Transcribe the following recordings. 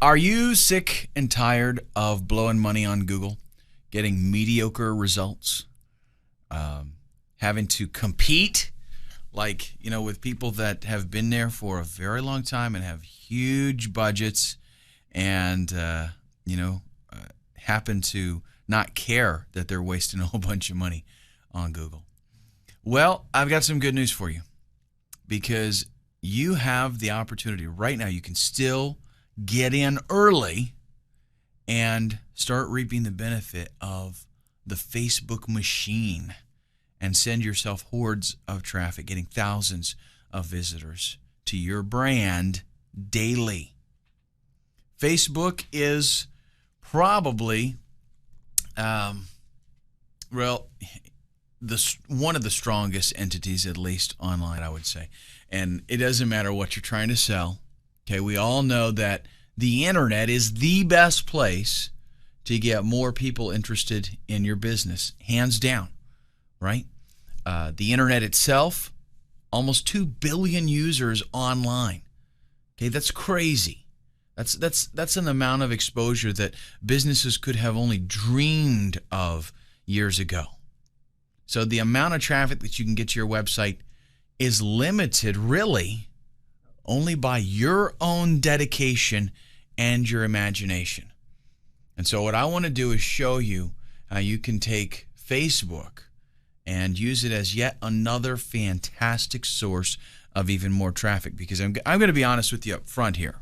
Are you sick and tired of blowing money on Google, getting mediocre results, having to compete with people that have been there for a very long time and have huge budgets and, happen to not care that they're wasting a whole bunch of money on Google? Well, I've got some good news for you, because you have the opportunity right now. You can still get in early and start reaping the benefit of the Facebook machine and send yourself hordes of traffic, getting thousands of visitors to your brand daily. Facebook is probably, one of the strongest entities, at least online, I would say. And it doesn't matter what you're trying to sell. Okay, we all know that the internet is the best place to get more people interested in your business, hands down, right? The internet itself, almost 2 billion users online. Okay, that's crazy. That's an amount of exposure that businesses could have only dreamed of years ago. So the amount of traffic that you can get to your website is limited, really, only by your own dedication and your imagination. And so what I want to do is show you how you can take Facebook and use it as yet another fantastic source of even more traffic. Because I'm going to be honest with you up front here.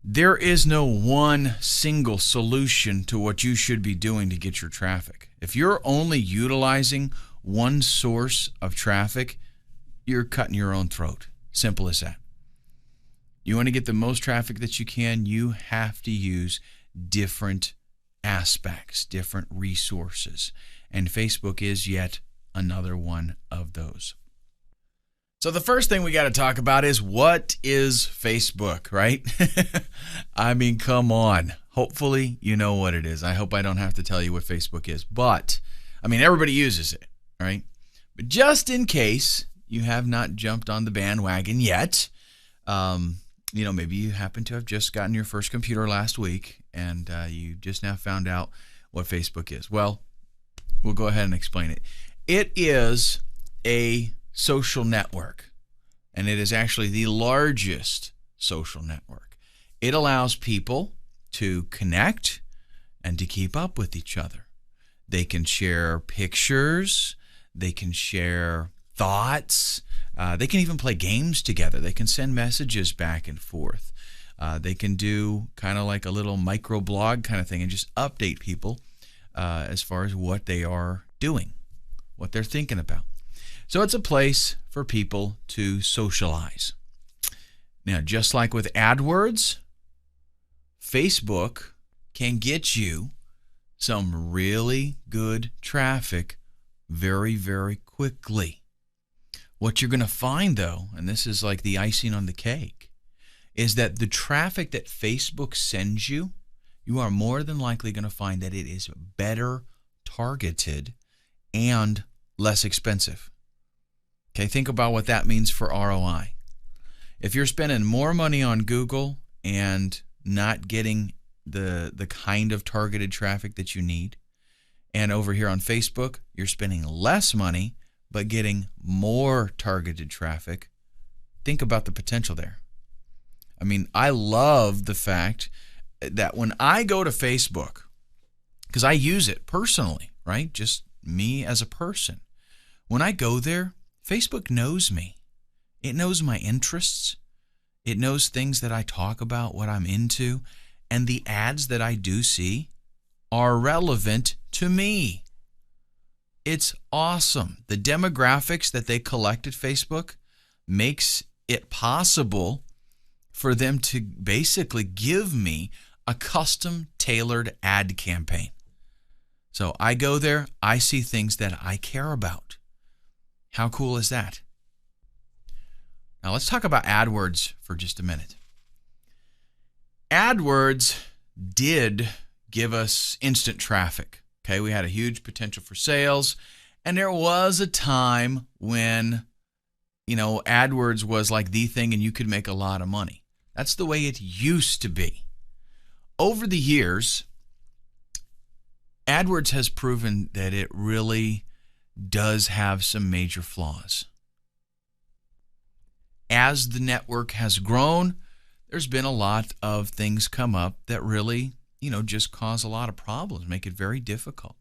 There is no one single solution to what you should be doing to get your traffic. If you're only utilizing one source of traffic, you're cutting your own throat. Simple as that. You want to get the most traffic that you can, you have to use different aspects, different resources. And Facebook is yet another one of those. So the first thing we got to talk about is, what is Facebook, right? I mean, come on. Hopefully you know what it is. I hope I don't have to tell you what Facebook is. But, I mean, everybody uses it, right? But just in case you have not jumped on the bandwagon yet, maybe you happen to have just gotten your first computer last week and you just now found out what Facebook is. Well, we'll go ahead and explain it. It is a social network, and it is actually the largest social network. It allows people to connect and to keep up with each other. They can share pictures, they can share thoughts, they can even play games together. They can send messages back and forth. They can do kind of like a little micro blog kind of thing and just update people as far as what they are doing, what they're thinking about. So it's a place for people to socialize. Now, just like with AdWords, Facebook can get you some really good traffic very, very quickly. What you're going to find, though, and this is like the icing on the cake, is that the traffic that Facebook sends you, you are more than likely going to find that it is better targeted and less expensive. Okay, think about what that means for ROI. If you're spending more money on Google and not getting the kind of targeted traffic that you need, and over here on Facebook, you're spending less money but getting more targeted traffic, think about the potential there. I mean, I love the fact that when I go to Facebook, because I use it personally, right? Just me as a person. When I go there, Facebook knows me. It knows my interests. It knows things that I talk about, what I'm into, and the ads that I do see are relevant to me. It's awesome. The demographics that they collect at Facebook makes it possible for them to basically give me a custom tailored ad campaign. So I go there, I see things that I care about. How cool is that? Now let's talk about AdWords for just a minute. AdWords did give us instant traffic. Okay, we had a huge potential for sales, and there was a time when, AdWords was like the thing and you could make a lot of money. That's the way it used to be. Over the years, AdWords has proven that it really does have some major flaws. As the network has grown, there's been a lot of things come up that really, just cause a lot of problems, make it very difficult.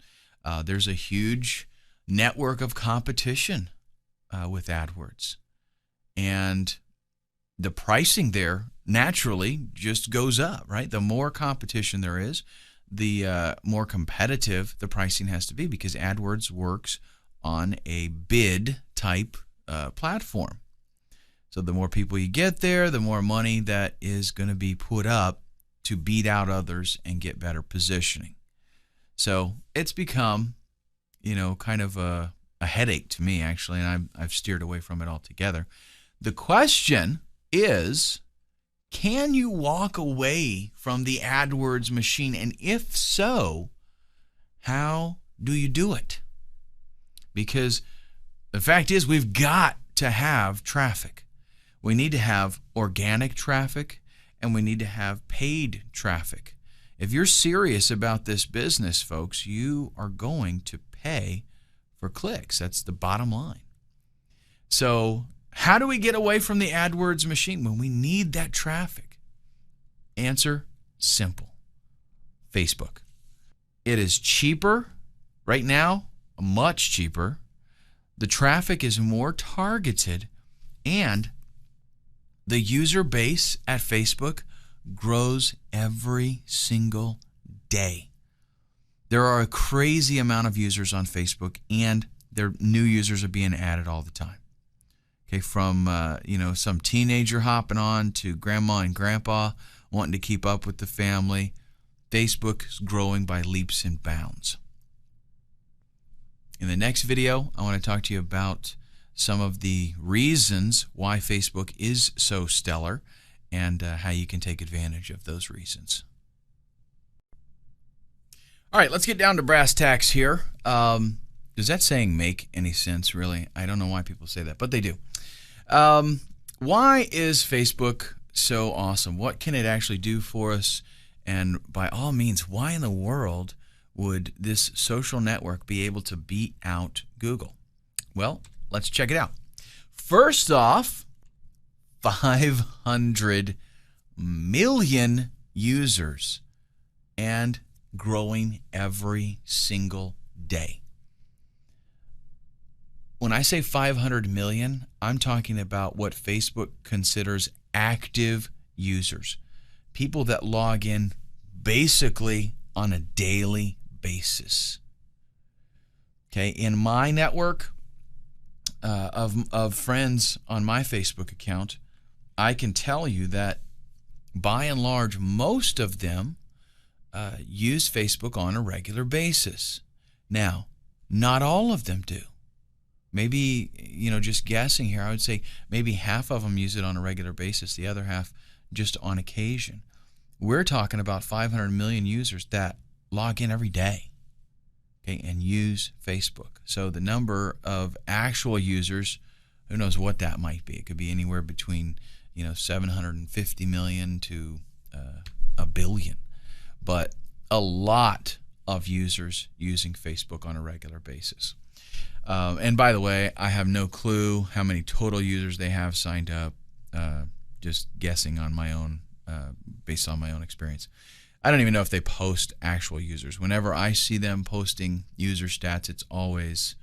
There's a huge network of competition with AdWords. And the pricing there naturally just goes up, right? The more competition there is, the more competitive the pricing has to be, because AdWords works on a bid type platform. So the more people you get there, the more money that is going to be put up to beat out others and get better positioning. So it's become, kind of a headache to me, actually, and I've steered away from it altogether. The question is, can you walk away from the AdWords machine? And if so, how do you do it? Because the fact is, we've got to have traffic. We need to have organic traffic, and we need to have paid traffic. If you're serious about this business, folks, you are going to pay for clicks. That's the bottom line. So how do we get away from the AdWords machine when we need that traffic? Answer, simple. Facebook. It is cheaper right now, much cheaper. The traffic is more targeted, and the user base at Facebook grows every single day. There are a crazy amount of users on Facebook, and their new users are being added all the time. Okay, from some teenager hopping on to grandma and grandpa wanting to keep up with the family. Facebook is growing by leaps and bounds. In the next video, I want to talk to you about some of the reasons why Facebook is so stellar and how you can take advantage of those reasons. All right, let's get down to brass tacks here. Does that saying make any sense, really? I don't know why people say that, but they do. Why is Facebook so awesome? What can it actually do for us? And by all means, why in the world would this social network be able to beat out Google? Well, let's check it out. First off, 500 million users and growing every single day. When I say 500 million, I'm talking about what Facebook considers active users, people that log in basically on a daily basis. Okay, in my network of friends on my Facebook account, I can tell you that by and large, most of them use Facebook on a regular basis. Now, not all of them do. Maybe, just guessing here, I would say maybe half of them use it on a regular basis, the other half just on occasion. We're talking about 500 million users that log in every day, okay, and use Facebook. So the number of actual users, who knows what that might be. It could be anywhere between 750 million to a billion. But a lot of users using Facebook on a regular basis. And by the way, I have no clue how many total users they have signed up, just guessing on my own, based on my own experience. I don't even know if they post actual users. Whenever I see them posting user stats, it's always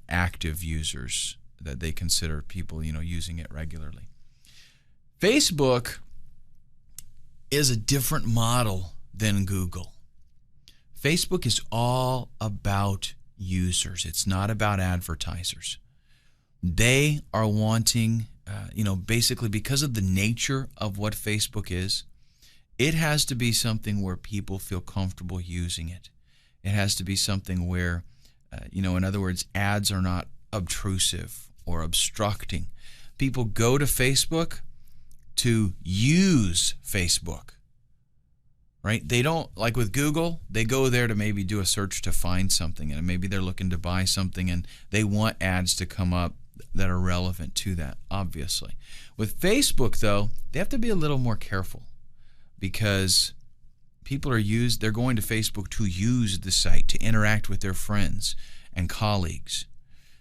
active users that they consider people, using it regularly. Facebook is a different model than Google. Facebook is all about users. It's not about advertisers. They are wanting, basically because of the nature of what Facebook is, it has to be something where people feel comfortable using it. It has to be something where, in other words, ads are not obtrusive or obstructing. People go to Facebook to use Facebook, right? They don't, like with Google, they go there to maybe do a search to find something, and maybe they're looking to buy something and they want ads to come up that are relevant to that, obviously. With Facebook, though, they have to be a little more careful because they're going to Facebook to use the site, to interact with their friends and colleagues.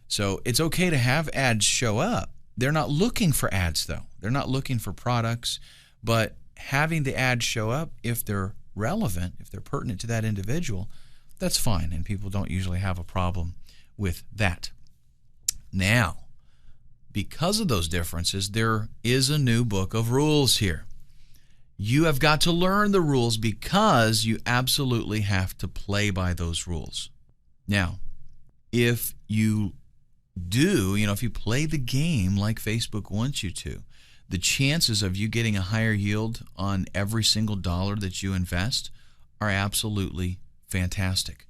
So it's okay to have ads show up. They're not looking for ads, though. They're not looking for products, but having the ads show up, if they're relevant, if they're pertinent to that individual, that's fine, and people don't usually have a problem with that. Now, because of those differences, there is a new book of rules here. You have got to learn the rules because you absolutely have to play by those rules. Now, if you if you play the game like Facebook wants you to, the chances of you getting a higher yield on every single dollar that you invest are absolutely fantastic.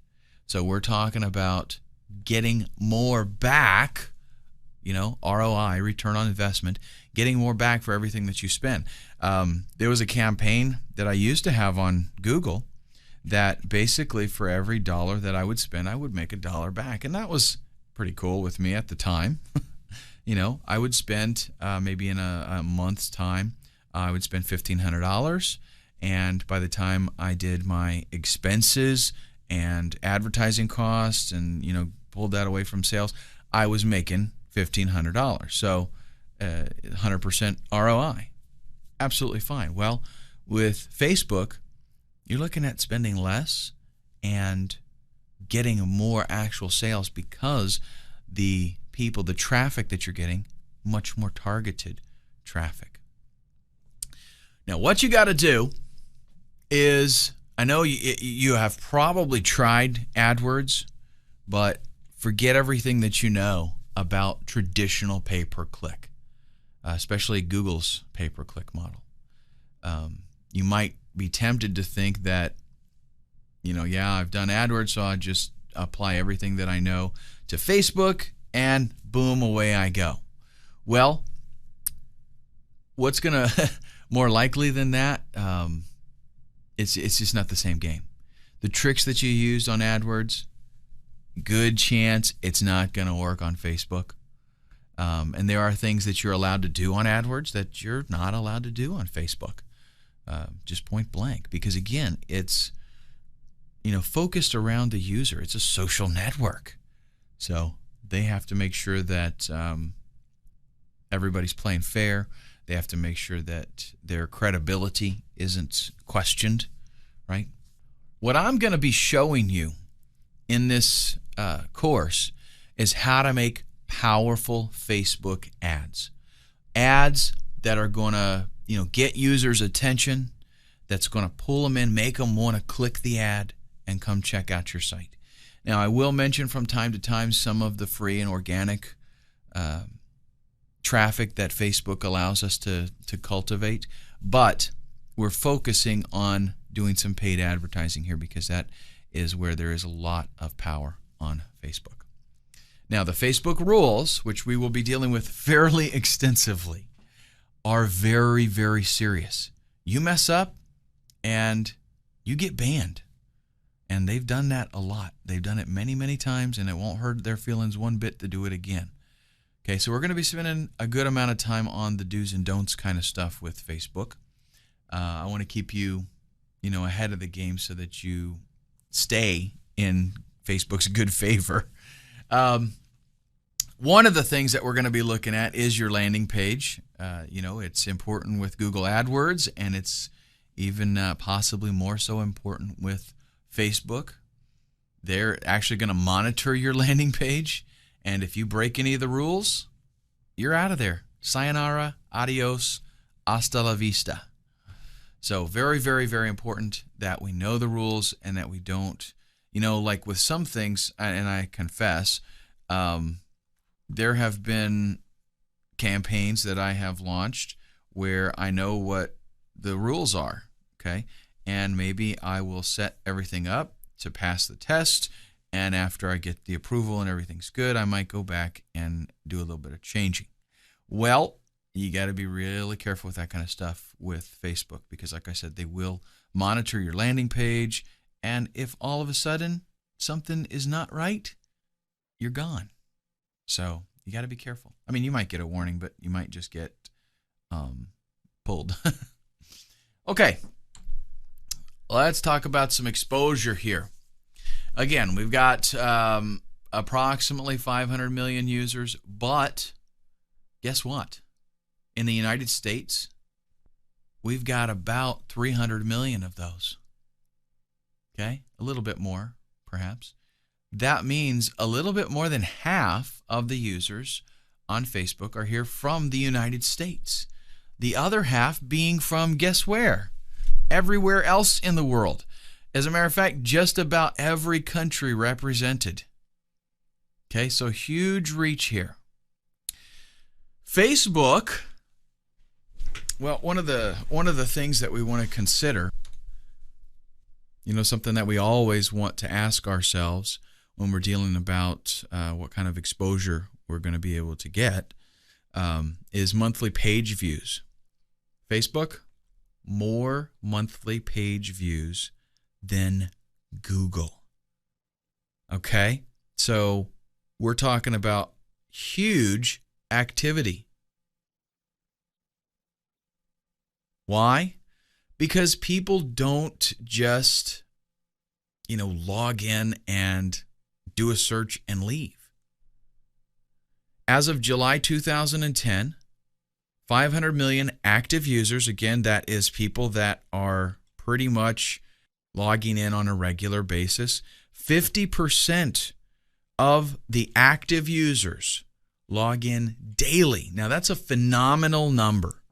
So we're talking about getting more back, ROI, return on investment, getting more back for everything that you spend. There was a campaign that I used to have on Google that basically for every dollar that I would spend, I would make $1 back. And that was pretty cool with me at the time. I would spend maybe in a month's time, I would spend $1,500. And by the time I did my expenses and advertising costs and, pulled that away from sales, I was making $1,500. So 100% ROI. Absolutely fine. Well, with Facebook, you're looking at spending less and getting more actual sales because the traffic that you're getting, much more targeted traffic. Now, what you got to do is, I know you have probably tried AdWords, but forget everything that you know about traditional pay-per-click, especially Google's pay-per-click model. You might be tempted to think that, I've done AdWords, so I'll just apply everything that I know to Facebook, and boom, away I go. Well, what's going to more likely than that, it's just not the same game. The tricks that you used on AdWords, good chance it's not going to work on Facebook. And there are things that you're allowed to do on AdWords that you're not allowed to do on Facebook. Just point blank. Because again, it's focused around the user. It's a social network. So they have to make sure that everybody's playing fair. They have to make sure that their credibility isn't questioned, right? What I'm going to be showing you in this course is how to make powerful Facebook ads. Ads that are going to, get users' attention, that's going to pull them in, make them want to click the ad and come check out your site. Now, I will mention from time to time some of the free and organic traffic that Facebook allows us to cultivate, but we're focusing on doing some paid advertising here because that is where there is a lot of power on Facebook. Now, the Facebook rules, which we will be dealing with fairly extensively, are very, very serious. You mess up and you get banned. And they've done that a lot. They've done it many, many times, and it won't hurt their feelings one bit to do it again. Okay, so we're going to be spending a good amount of time on the do's and don'ts kind of stuff with Facebook. I want to keep you, ahead of the game so that you stay in Facebook's good favor. One of the things that we're going to be looking at is your landing page. It's important with Google AdWords, and it's even possibly more so important with Facebook. They're actually going to monitor your landing page, and if you break any of the rules, you're out of there. Sayonara, adios, hasta la vista. So very, very, very important that we know the rules and that we don't, like with some things, and I confess, there have been campaigns that I have launched where I know what the rules are, okay? And maybe I will set everything up to pass the test, and after I get the approval and everything's good, I might go back and do a little bit of changing. Well, you got to be really careful with that kind of stuff with Facebook because, like I said, they will monitor your landing page, and if all of a sudden something is not right, you're gone. So you got to be careful. I mean, you might get a warning, but you might just get pulled. Okay, let's talk about some exposure here. Again, we've got approximately 500 million users, but guess what? In the United States, we've got about 300 million of those. Okay, a little bit more, perhaps. That means a little bit more than half of the users on Facebook are here from the United States. The other half being from, guess where? Everywhere else in the world. As a matter of fact, just about every country represented. Okay, so huge reach here. Facebook, well, one of the things that we want to consider, something that we always want to ask ourselves when we're dealing about what kind of exposure we're going to be able to get, is monthly page views. Facebook, more monthly page views than Google. Okay? So we're talking about huge activity. Why? Because people don't just, log in and do a search and leave. As of July 2010, 500 million active users. Again, that is people that are pretty much logging in on a regular basis. 50% of the active users log in daily. Now, that's a phenomenal number.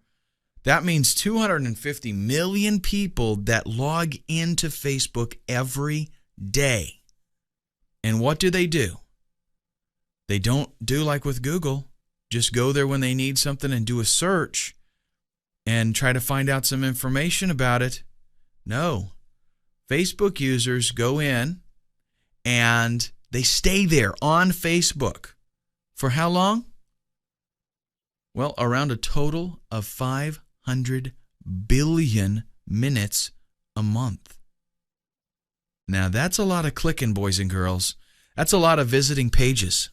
That means 250 million people that log into Facebook every day. And what do? They don't do like with Google. Just go there when they need something and do a search and try to find out some information about it. No. Facebook users go in and they stay there on Facebook. For how long? Well, around a total of 500 billion minutes a month. Now, that's a lot of clicking, boys and girls. That's a lot of visiting pages.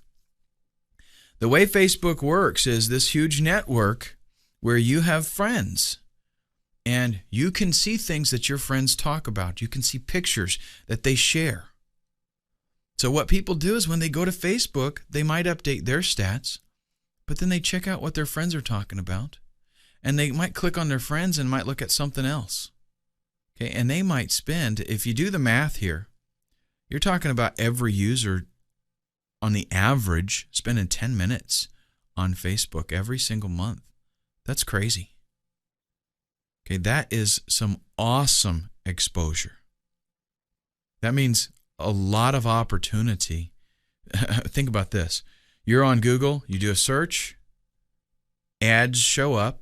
The way Facebook works is this huge network where you have friends and you can see things that your friends talk about. You can see pictures that they share. So what people do is when they go to Facebook, they might update their stats, but then they check out what their friends are talking about, and they might click on their friends and might look at something else. Okay, and they might spend, if you do the math here, you're talking about every user on the average spending 10 minutes on Facebook every single month. That's crazy. Okay, that is some awesome exposure. That means a lot of opportunity. Think about this. You're on Google, you do a search, ads show up,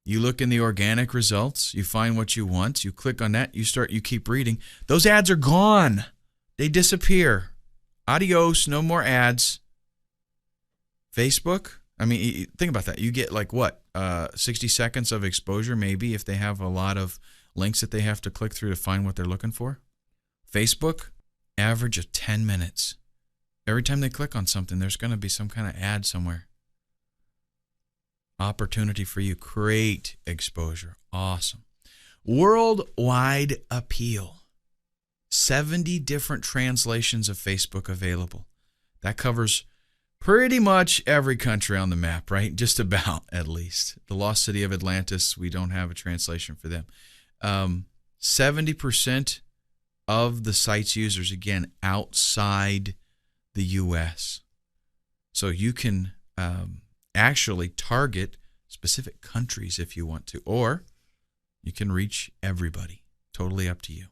you look in the organic results, you find what you want, you click on that, you keep reading. Those ads are gone. They disappear. Adios, no more ads. Facebook, I mean, think about that. You get like what, 60 seconds of exposure maybe if they have a lot of links that they have to click through to find what they're looking for. Facebook, average of 10 minutes. Every time they click on something, there's going to be some kind of ad somewhere. Opportunity for you. Great exposure. Awesome. Worldwide appeal. 70 different translations of Facebook available. That covers pretty much every country on the map, right? Just about, at least. The lost city of Atlantis, we don't have a translation for them. 70% of the site's users, again, outside the U.S. So you can actually target specific countries if you want to, or you can reach everybody. Totally up to you.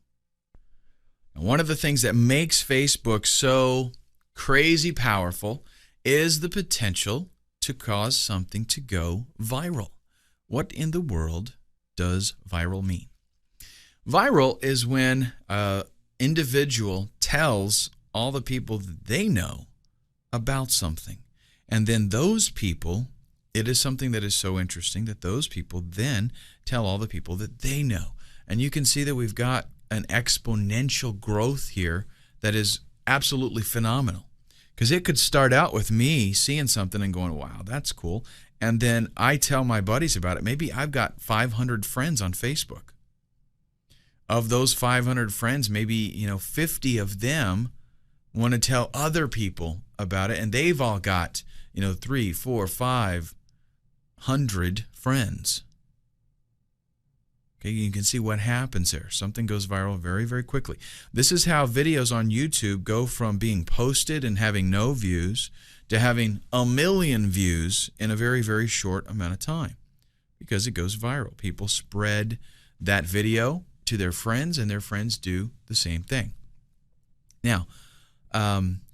And one of the things that makes Facebook so crazy powerful is the potential to cause something to go viral. What in the world does viral mean? Viral is when an individual tells all the people that they know about something. And then those people, it is something that is so interesting that those people then tell all the people that they know. And you can see that we've got an exponential growth here that is absolutely phenomenal. Because it could start out with me seeing something and going, wow, that's cool. And then I tell my buddies about it. Maybe I've got 500 friends on Facebook. Of those 500 friends, maybe 50 of them want to tell other people about it, and they've all got 3, 4, 500 friends. Okay, you can see what happens there. Something goes viral very, very quickly. This is how videos on YouTube go from being posted and having no views to having 1 million views in a very, very short amount of time, because it goes viral. People spread that video to their friends, and their friends do the same thing. Now,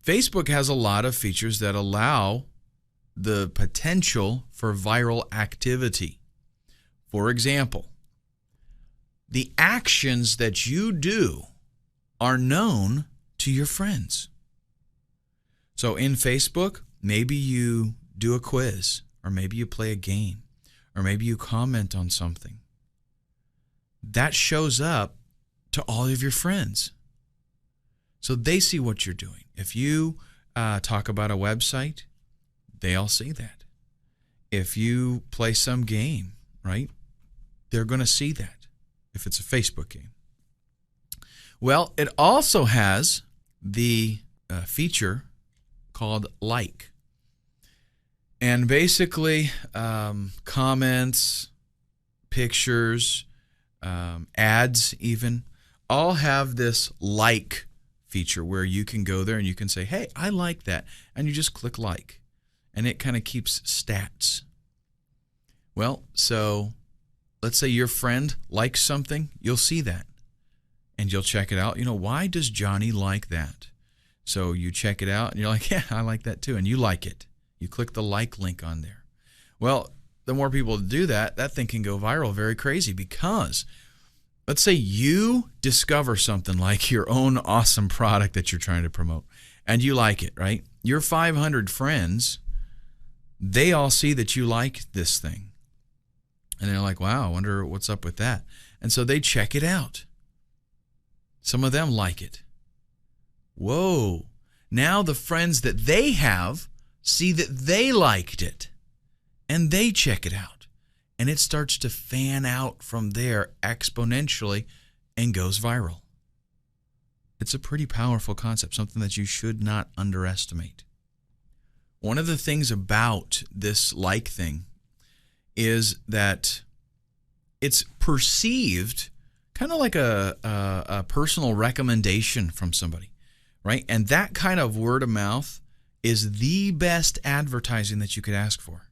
Facebook has a lot of features that allow the potential for viral activity. For example, the actions that you do are known to your friends. So in Facebook, maybe you do a quiz, or maybe you play a game, or maybe you comment on something. That shows up to all of your friends. So they see what you're doing. If you talk about a website, they all see that. If you play some game, right, they're going to see that if it's a Facebook game. Well, it also has the feature called like. And basically, comments, pictures, ads even, all have this like feature where you can go there and you can say, hey, I like that. And you just click like. And it kind of keeps stats. Well, so let's say your friend likes something, you'll see that. And you'll check it out. Why does Johnny like that? So you check it out and you're like, yeah, I like that too. And you like it. You click the like link on there. Well, the more people do that, that thing can go viral very crazy, because let's say you discover something like your own awesome product that you're trying to promote, and you like it, right? Your 500 friends, they all see that you like this thing. And they're like, wow, I wonder what's up with that. And so they check it out. Some of them like it. Whoa. Now the friends that they have see that they liked it, and they check it out. And it starts to fan out from there exponentially and goes viral. It's a pretty powerful concept, something that you should not underestimate. One of the things about this like thing is that it's perceived kind of like a personal recommendation from somebody, right? And that kind of word of mouth is the best advertising that you could ask for.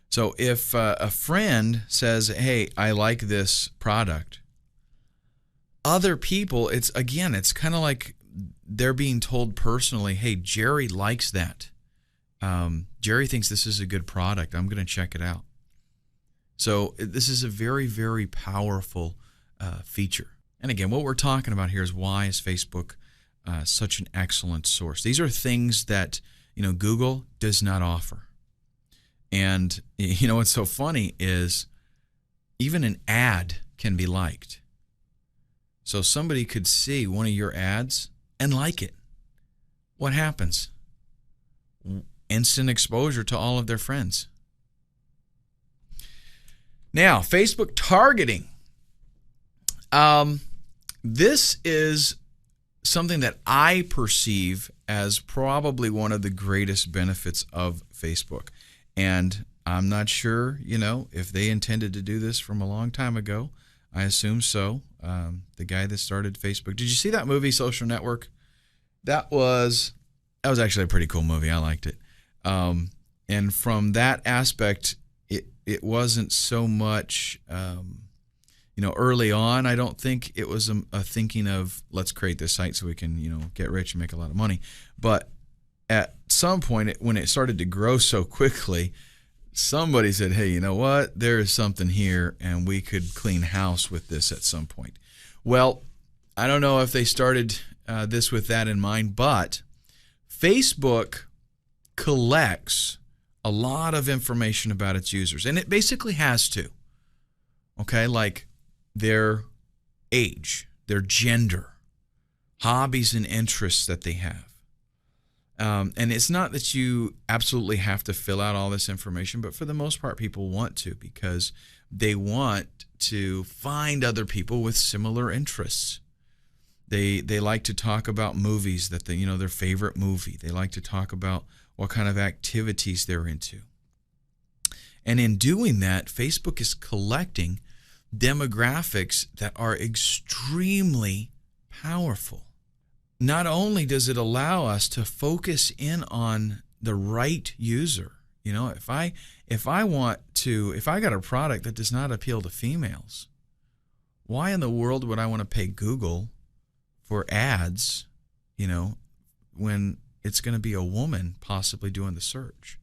So if a friend says, hey, I like this product, other people, it's kind of like they're being told personally, hey, Jerry likes that. Jerry thinks this is a good product. I'm going to check it out. So this is a very, very powerful feature. And again, what we're talking about here is, why is Facebook such an excellent source? These are things that Google does not offer. And what's so funny is even an ad can be liked. So somebody could see one of your ads and like it. What happens? Instant exposure to all of their friends. Now, Facebook targeting. This is something that I perceive as probably one of the greatest benefits of Facebook. And I'm not sure, if they intended to do this from a long time ago. I assume so. The guy that started Facebook. Did you see that movie, Social Network? That was actually a pretty cool movie. I liked it. And from that aspect, it wasn't so much, early on, I don't think it was a thinking of, let's create this site so we can, get rich and make a lot of money. But at some point, when it started to grow so quickly, somebody said, hey, you know what? There is something here, and we could clean house with this at some point. Well, I don't know if they started this with that in mind, but Facebook collects a lot of information about its users, and it basically has to. Okay, like their age, their gender, hobbies and interests that they have. And it's not that you absolutely have to fill out all this information, but for the most part, people want to because they want to find other people with similar interests. They like to talk about movies that their favorite movie. They like to talk about what kind of activities they're into. And in doing that, Facebook is collecting demographics that are extremely powerful. Not only does it allow us to focus in on the right user, if I got a product that does not appeal to females, why in the world would I want to pay Google for ads, when it's going to be a woman possibly doing the search?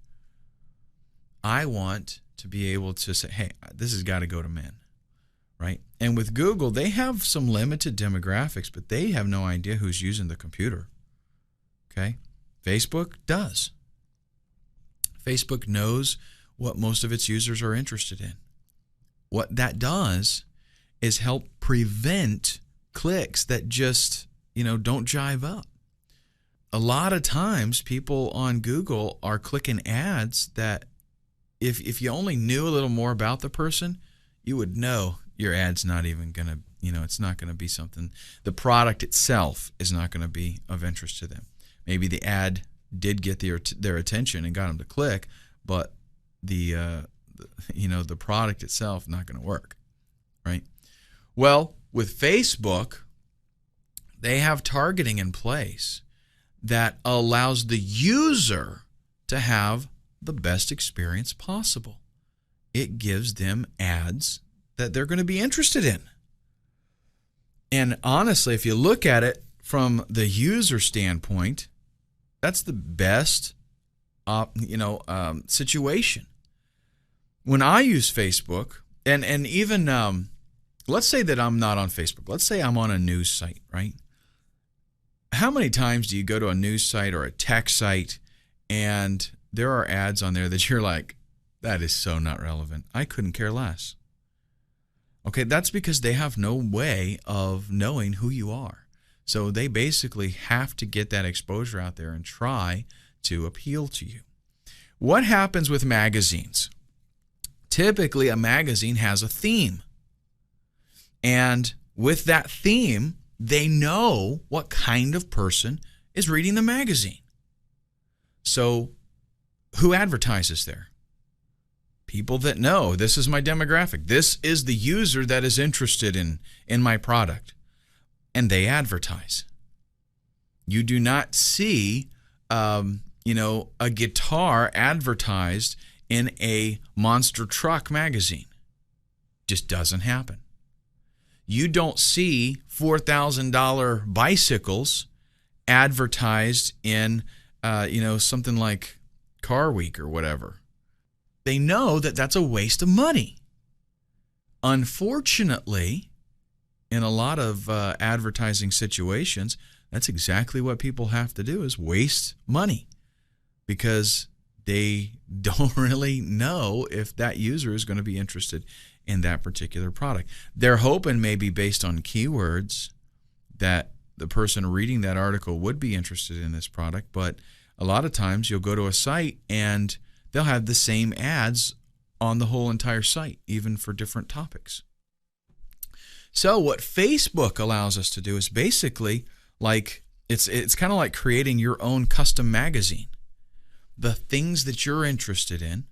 I want to be able to say, hey, this has got to go to men, right? And with Google, they have some limited demographics, but they have no idea who's using the computer, okay? Facebook does. Facebook knows what most of its users are interested in. What that does is help prevent clicks that just, don't jive up. A lot of times people on Google are clicking ads that if you only knew a little more about the person, you would know your ad's not even going to, it's not going to be something, the product itself is not going to be of interest to them. Maybe the ad did get their attention and got them to click, but the product itself not going to work, right? Well, with Facebook, they have targeting in place that allows the user to have the best experience possible. It gives them ads that they're going to be interested in. And honestly, if you look at it from the user standpoint, that's the best situation. When I use Facebook, and even let's say that I'm not on Facebook. Let's say I'm on a news site, right? How many times do you go to a news site or a tech site and there are ads on there that you're like, that is so not relevant. I couldn't care less. Okay, that's because they have no way of knowing who you are. So they basically have to get that exposure out there and try to appeal to you. What happens with magazines? Typically, a magazine has a theme. And with that theme, they know what kind of person is reading the magazine. So who advertises there? People that know this is my demographic. This is the user that is interested in my product. And they advertise. You do not see, a guitar advertised in a monster truck magazine. Just doesn't happen. You don't see $4,000 bicycles advertised in, something like Car Week or whatever. They know that that's a waste of money. Unfortunately, in a lot of advertising situations, that's exactly what people have to do is waste money because they don't really know if that user is going to be interested in that particular product. They're hoping maybe based on keywords that the person reading that article would be interested in this product, but a lot of times you'll go to a site and they'll have the same ads on the whole entire site, even for different topics. So what Facebook allows us to do is basically like it's kind of like creating your own custom magazine. The things that you're interested in,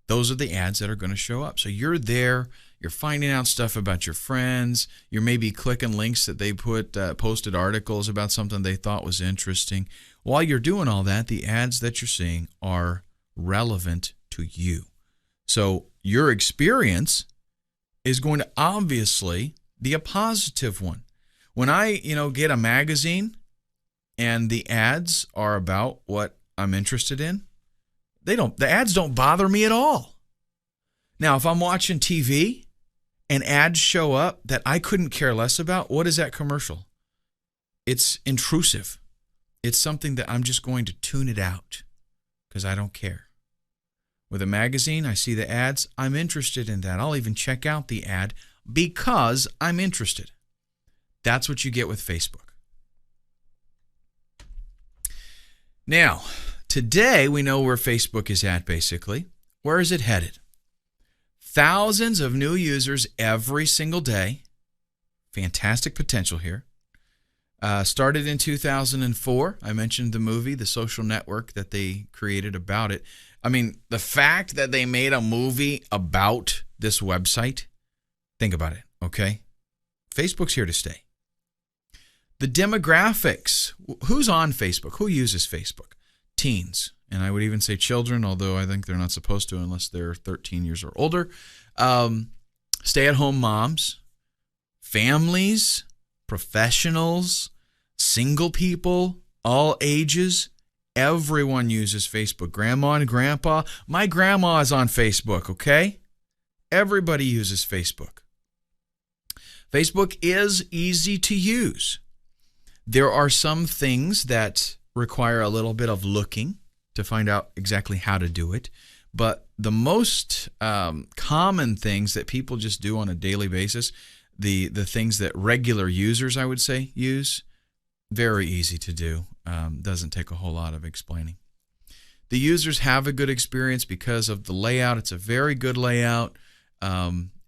those are the ads that are going to show up. So you're there, you're finding out stuff about your friends, you're maybe clicking links that they posted articles about something they thought was interesting. While you're doing all that, the ads that you're seeing are relevant to you. So your experience is going to obviously be a positive one. When I, get a magazine and the ads are about what I'm interested in, the ads don't bother me at all. Now, if I'm watching TV and ads show up that I couldn't care less about, what is that commercial? It's intrusive. It's something that I'm just going to tune it out because I don't care. With a magazine, I see the ads, I'm interested in that. I'll even check out the ad because I'm interested. That's what you get with Facebook. Now, today we know where Facebook is at, basically. Where is it headed? Thousands of new users every single day. Fantastic potential here. Started in 2004. I mentioned the movie, The Social Network, that they created about it. I mean, the fact that they made a movie about this website, think about it, okay? Facebook's here to stay. The demographics. Who's on Facebook? Who uses Facebook? Teens. And I would even say children, although I think they're not supposed to unless they're 13 years or older. Stay-at-home moms, families, professionals, single people, all ages. Everyone uses Facebook. Grandma and grandpa. My grandma is on Facebook, okay? Everybody uses Facebook. Facebook is easy to use. There are some things that require a little bit of looking to find out exactly how to do it. But the most common things that people just do on a daily basis, the things that regular users, I would say, use, very easy to do. Doesn't take a whole lot of explaining. The users have a good experience because of the layout. It's a very good layout.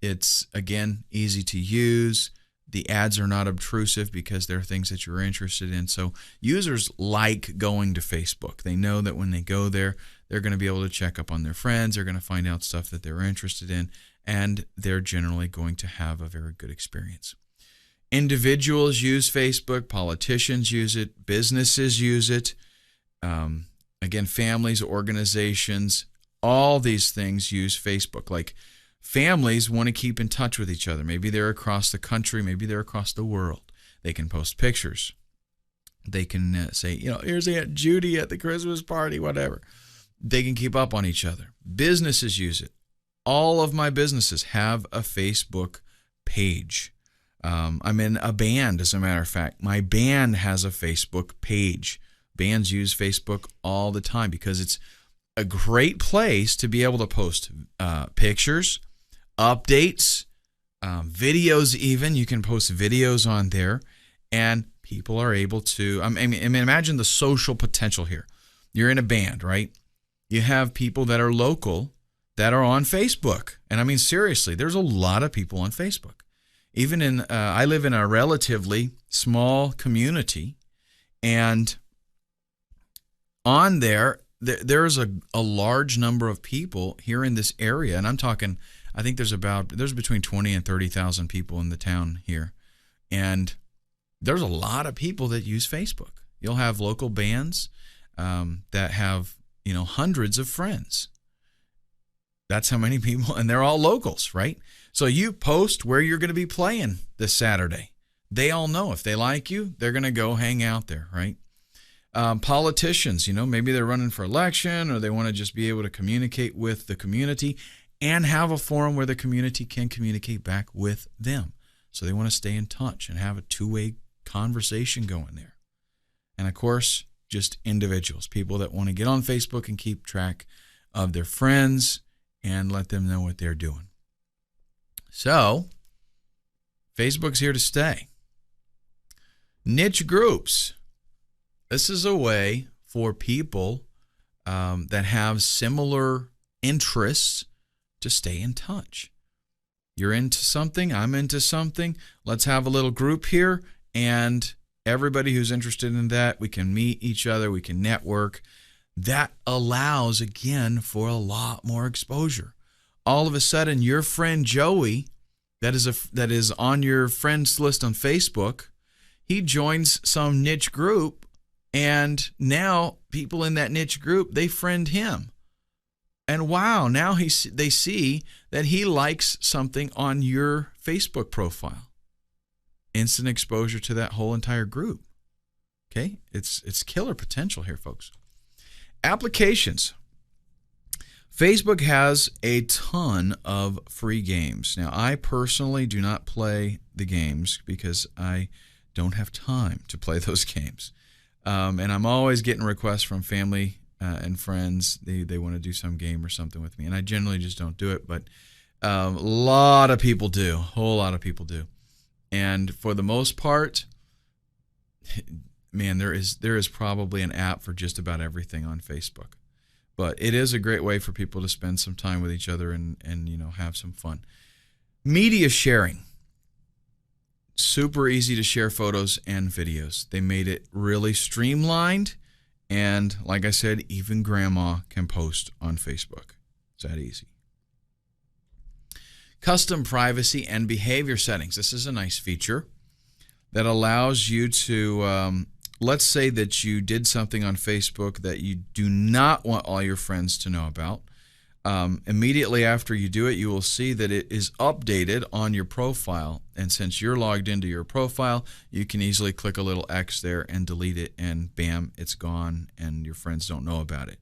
It's, again, easy to use. The ads are not obtrusive because they're things that you're interested in. So users like going to Facebook. They know that when they go there, they're going to be able to check up on their friends. They're going to find out stuff that they're interested in, and they're generally going to have a very good experience. Individuals use Facebook. Politicians use it. Businesses use it. Again, families, organizations, all these things use Facebook. Like, families want to keep in touch with each other. Maybe they're across the country. Maybe they're across the world. They can post pictures. They can say, here's Aunt Judy at the Christmas party, whatever. They can keep up on each other. Businesses use it. All of my businesses have a Facebook page. I'm in a band, as a matter of fact. My band has a Facebook page. Bands use Facebook all the time because it's a great place to be able to post pictures, updates, videos even. You can post videos on there, and people are able to, imagine the social potential here. You're in a band, right? You have people that are local that are on Facebook. And I mean, seriously, there's a lot of people on Facebook. Even I live in a relatively small community, and on there's a large number of people here in this area, and I'm talking, I think there's between 20 and 30,000 people in the town here, and there's a lot of people that use Facebook. You'll have local bands that have hundreds of friends. That's how many people, and they're all locals, right? So you post where you're going to be playing this Saturday. They all know if they like you, they're going to go hang out there, right? Politicians, maybe they're running for election, or they want to just be able to communicate with the community and have a forum where the community can communicate back with them. So they want to stay in touch and have a two-way conversation going there. And of course, just individuals, people that want to get on Facebook and keep track of their friends and let them know what they're doing. So, Facebook's here to stay. Niche groups. This is a way for people that have similar interests to stay in touch. You're into something, I'm into something. Let's have a little group here, and everybody who's interested in that, we can meet each other, we can network. That allows, again, for a lot more exposure. All of a sudden, your friend Joey, that is on your friends list on Facebook, he joins some niche group, and now people in that niche group, they friend him. And wow, now they see that he likes something on your Facebook profile. Instant exposure to that whole entire group. Okay? It's killer potential here, folks. Applications. Facebook has a ton of free games. Now, I personally do not play the games because I don't have time to play those games. And I'm always getting requests from family and friends. They want to do some game or something with me. And I generally just don't do it. But a lot of people do. A whole lot of people do. And for the most part, man, there is probably an app for just about everything on Facebook. But it is a great way for people to spend some time with each other and have some fun. Media sharing. Super easy to share photos and videos. They made it really streamlined. And like I said, even grandma can post on Facebook. It's that easy. Custom privacy and behavior settings. This is a nice feature that allows you to, let's say that you did something on Facebook that you do not want all your friends to know about. Immediately after you do it, you will see that it is updated on your profile. And since you're logged into your profile, you can easily click a little X there and delete it, and bam, it's gone, and your friends don't know about it.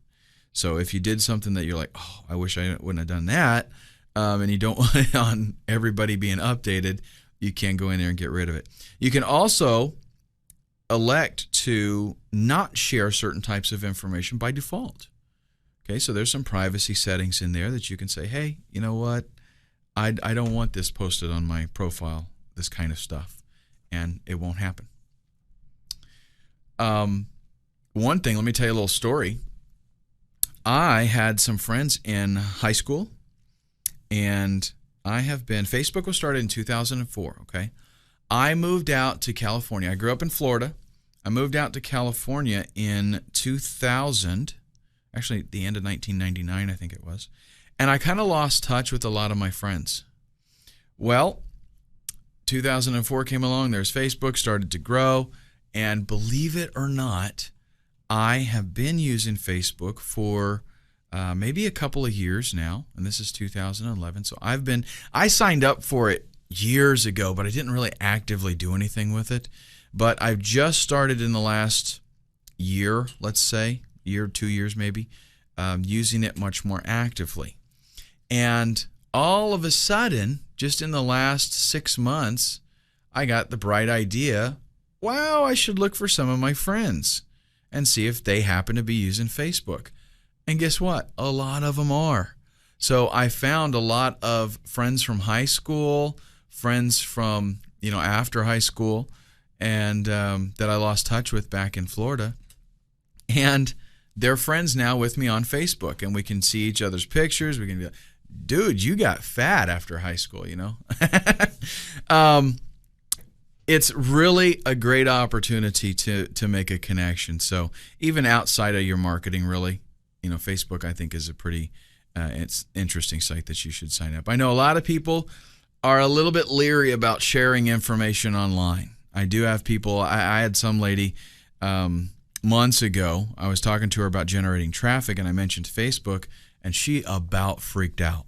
So if you did something that you're like, oh, I wish I wouldn't have done that, and you don't want it on everybody being updated, you can go in there and get rid of it. You can also elect to not share certain types of information by default. Okay, so there's some privacy settings in there that you can say, hey, you know what? I don't want this posted on my profile, this kind of stuff, and it won't happen. One thing, let me tell you a little story. I had some friends in high school, and Facebook was started in 2004, okay? I moved out to California. I grew up in Florida. I moved out to California in 2000, actually the end of 1999, I think it was. And I kind of lost touch with a lot of my friends. Well, 2004 came along, there's Facebook, started to grow, and believe it or not, I have been using Facebook for maybe a couple of years now, and this is 2011. So I signed up for it years ago, but I didn't really actively do anything with it. But I've just started in the last year, let's say, 2 years maybe, using it much more actively. And all of a sudden, just in the last 6 months, I got the bright idea, wow, I should look for some of my friends and see if they happen to be using Facebook. And guess what? A lot of them are. So I found a lot of friends from high school, friends from, after high school, and that I lost touch with back in Florida. And they're friends now with me on Facebook, and we can see each other's pictures. We can be like, dude, you got fat after high school, It's really a great opportunity to make a connection. So even outside of your marketing, really, Facebook, I think, is a pretty it's interesting site that you should sign up. I know a lot of people are a little bit leery about sharing information online. I do have people, I had some lady months ago, I was talking to her about generating traffic, and I mentioned Facebook, and she about freaked out.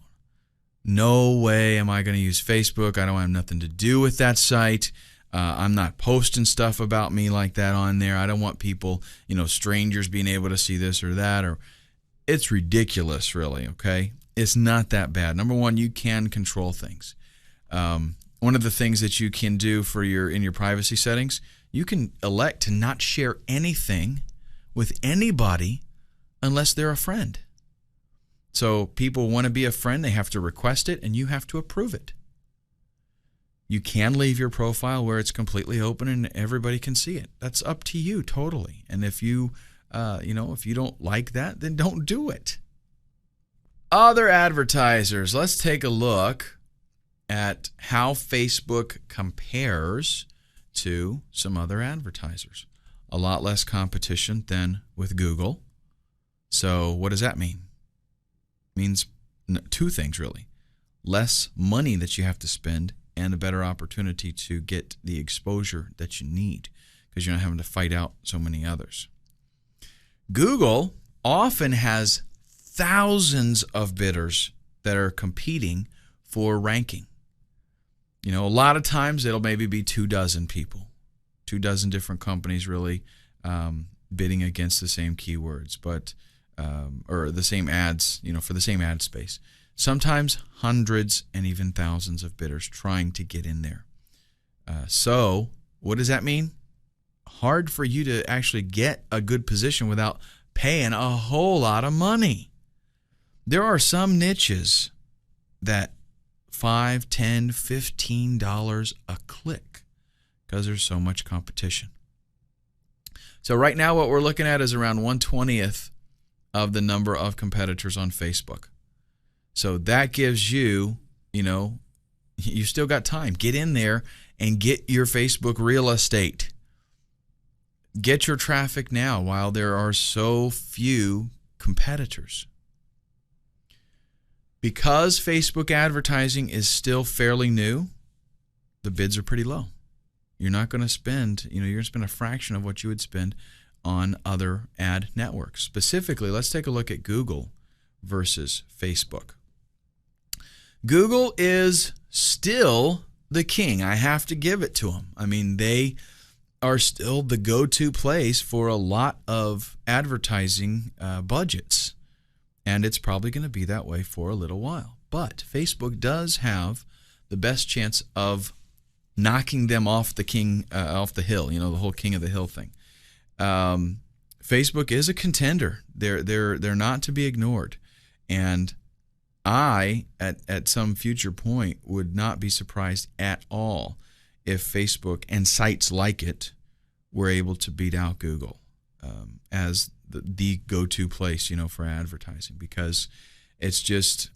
No way am I going to use Facebook. I don't have nothing to do with that site. I'm not posting stuff about me like that on there. I don't want people, strangers being able to see this or that. Or it's ridiculous, really, okay? It's not that bad. Number one, you can control things. One of the things that you can do in your privacy settings, you can elect to not share anything with anybody unless they're a friend. So people want to be a friend, they have to request it, and you have to approve it. You can leave your profile where it's completely open and everybody can see it. That's up to you totally. And if you don't like that, then don't do it. Other advertisers. Let's take a look at how Facebook compares to some other advertisers. A lot less competition than with Google. So what does that mean? It means two things, really. Less money that you have to spend and a better opportunity to get the exposure that you need because you're not having to fight out so many others. Google often has thousands of bidders that are competing for ranking. A lot of times it'll maybe be 24 people, 24 different companies really bidding against the same keywords, or the same ads, for the same ad space. Sometimes hundreds and even thousands of bidders trying to get in there. So what does that mean? Hard for you to actually get a good position without paying a whole lot of money. There are some niches that $5, $10, $15 a click because there's so much competition. So right now what we're looking at is around 1/20th of the number of competitors on Facebook. So that gives you, you still got time. Get in there and get your Facebook real estate. Get your traffic now while there are so few competitors. Because Facebook advertising is still fairly new, the bids are pretty low. You're not going to spend, you're going to spend a fraction of what you would spend on other ad networks. Specifically, let's take a look at Google versus Facebook. Google is still the king. I have to give it to them. I mean, they are still the go-to place for a lot of advertising budgets. And it's probably going to be that way for a little while. But Facebook does have the best chance of knocking them off the hill, the whole king of the hill thing. Facebook is a contender. They're not to be ignored. And I, at some future point, would not be surprised at all if Facebook and sites like it were able to beat out Google as the go-to place, for advertising. Because it's just,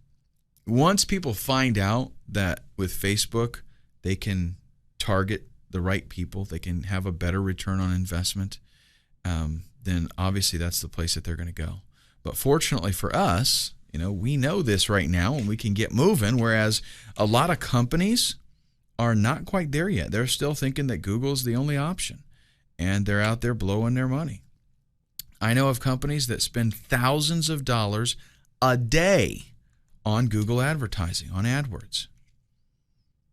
once people find out that with Facebook they can target the right people, they can have a better return on investment, then obviously that's the place that they're going to go. But fortunately for us, we know this right now and we can get moving, whereas a lot of companies are not quite there yet. They're still thinking that Google's the only option, and they're out there blowing their money. I know of companies that spend thousands of dollars a day on Google advertising, on AdWords.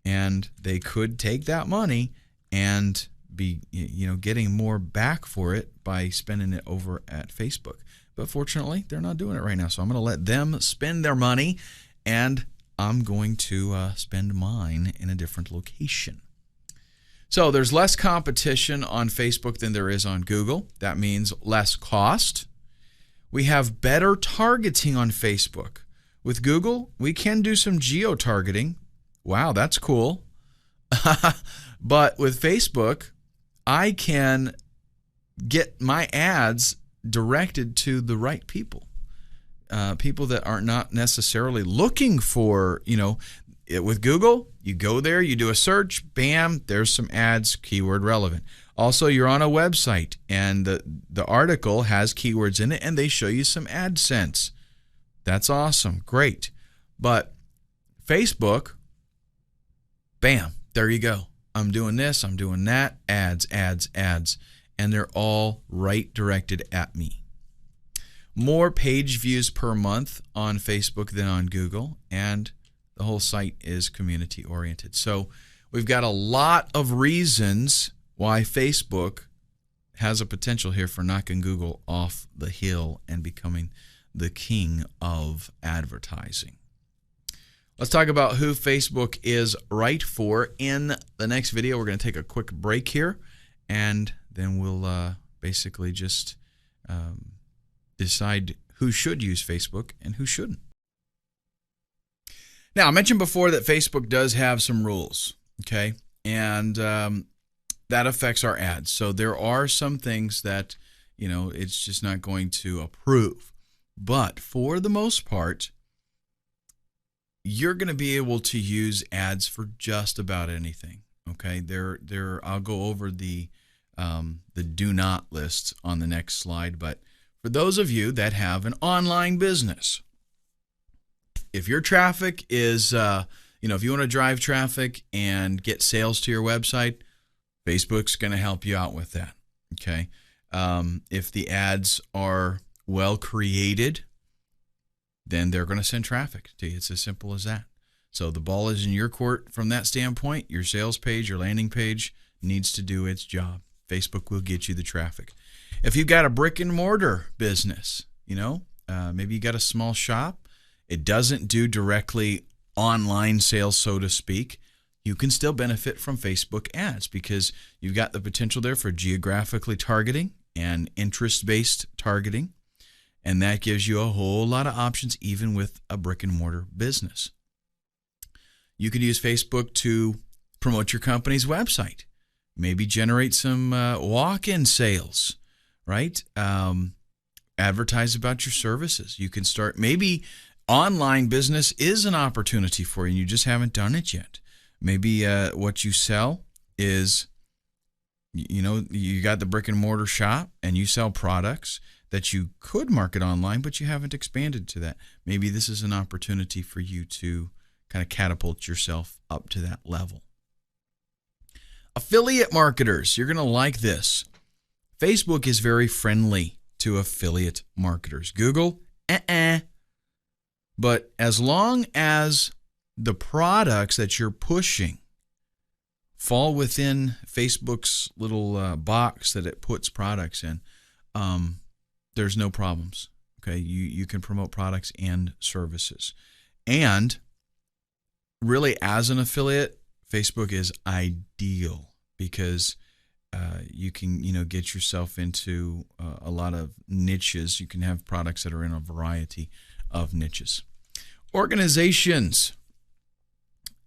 And they could take that money and be, getting more back for it by spending it over at Facebook. But fortunately, they're not doing it right now. So I'm going to let them spend their money, and I'm going to spend mine in a different location. So there's less competition on Facebook than there is on Google. That means less cost. We have better targeting on Facebook. With Google, we can do some geo-targeting. Wow, that's cool. But with Facebook, I can get my ads directed to the right people. People that are not necessarily looking for, with Google, you go there, you do a search, bam, there's some ads, keyword relevant. Also, you're on a website and the article has keywords in it and they show you some AdSense. That's awesome, great. But Facebook, bam, there you go. I'm doing this, I'm doing that, ads, and they're all right directed at me. More page views per month on Facebook than on Google, and the whole site is community oriented. So we've got a lot of reasons why Facebook has a potential here for knocking Google off the hill and becoming the king of advertising. Let's talk about who Facebook is right for in the next video. We're going to take a quick break here, and then we'll basically just decide who should use Facebook and who shouldn't. Now, I mentioned before that Facebook does have some rules, okay? And that affects our ads. So there are some things that, it's just not going to approve. But for the most part, you're going to be able to use ads for just about anything, okay? I'll go over the do not lists on the next slide, but for those of you that have an online business, if your traffic is, if you want to drive traffic and get sales to your website, Facebook's going to help you out with that, okay? If the ads are well created, then they're going to send traffic to you. It's as simple as that. So the ball is in your court from that standpoint. Your sales page, your landing page needs to do its job. Facebook will get you the traffic. If you've got a brick and mortar business, maybe you got a small shop, it doesn't do directly online sales, so to speak, you can still benefit from Facebook ads because you've got the potential there for geographically targeting and interest-based targeting. And that gives you a whole lot of options even with a brick and mortar business. You could use Facebook to promote your company's website. Maybe generate some walk-in sales right? Advertise about your services. You can start, maybe online business is an opportunity for you and you just haven't done it yet. Maybe what you sell is, you got the brick and mortar shop and you sell products that you could market online, but you haven't expanded to that. Maybe this is an opportunity for you to kind of catapult yourself up to that level. Affiliate marketers, you're going to like this. Facebook is very friendly to affiliate marketers. Google, But as long as the products that you're pushing fall within Facebook's little box that it puts products in, there's no problems. Okay, you can promote products and services. And really, as an affiliate, Facebook is ideal because you can get yourself into a lot of niches. You can have products that are in a variety of niches. Organizations,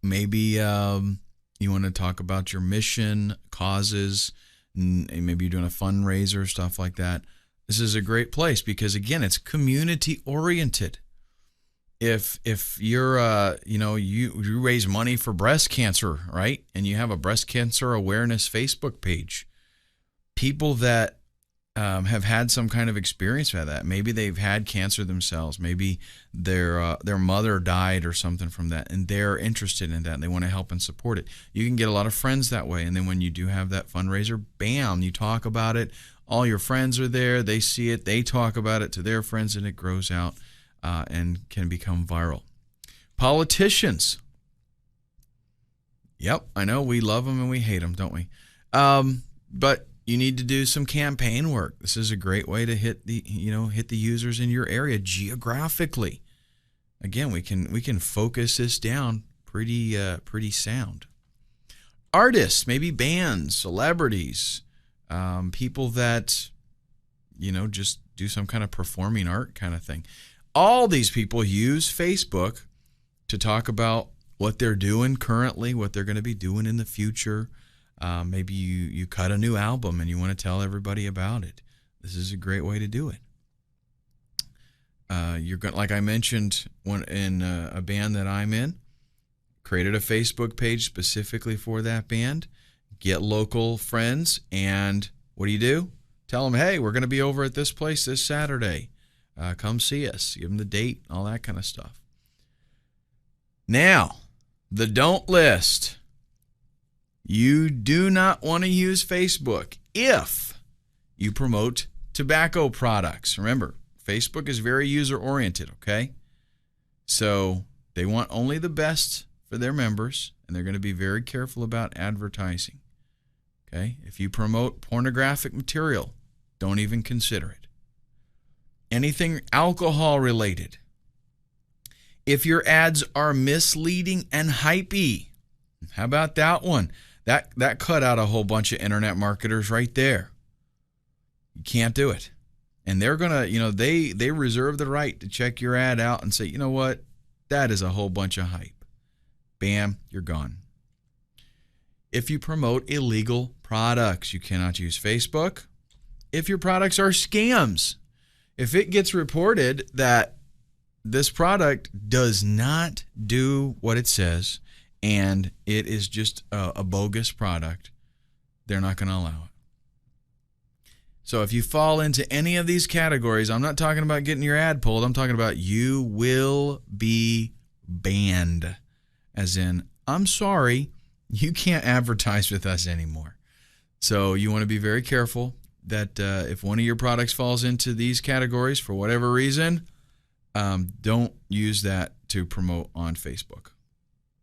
maybe you want to talk about your mission, causes, maybe you're doing a fundraiser, stuff like that. This is a great place because, again, it's community oriented. If you're you raise money for breast cancer, right, and you have a breast cancer awareness Facebook page, people that have had some kind of experience with that, maybe they've had cancer themselves, maybe their mother died or something from that, and they're interested in that and they want to help and support it. You can get a lot of friends that way, and then when you do have that fundraiser, bam, you talk about it. All your friends are there, they see it, they talk about it to their friends, and it grows out and can become viral. Politicians. Yep, I know we love them and we hate them, don't we? But you need to do some campaign work. This is a great way to hit the users in your area geographically. Again, we can focus this down pretty sound. Artists, maybe bands, celebrities, people that just do some kind of performing art kind of thing. All these people use Facebook to talk about what they're doing currently, what they're going to be doing in the future. Maybe you cut a new album and you want to tell everybody about it. This is a great way to do it. You're going, like I mentioned, in a band that I'm in, created a Facebook page specifically for that band. Get local friends, and what do? Tell them, hey, we're going to be over at this place this Saturday. Come see us. Give them the date, all that kind of stuff. Now, the don't list. You do not want to use Facebook if you promote tobacco products. Remember, Facebook is very user-oriented, okay? So they want only the best for their members, and they're going to be very careful about advertising. Okay? If you promote pornographic material, don't even consider it. Anything alcohol-related. If your ads are misleading and hypey, how about that one? That cut out a whole bunch of internet marketers right there. You can't do it. And they're going to, they reserve the right to check your ad out and say, you know what? That is a whole bunch of hype. Bam, you're gone. If you promote illegal products, you cannot use Facebook. If your products are scams, if it gets reported that this product does not do what it says and it is just a bogus product, they're not going to allow it. So if you fall into any of these categories, I'm not talking about getting your ad pulled. I'm talking about you will be banned. As in, I'm sorry, you can't advertise with us anymore. So you want to be very careful that if one of your products falls into these categories for whatever reason, don't use that to promote on Facebook.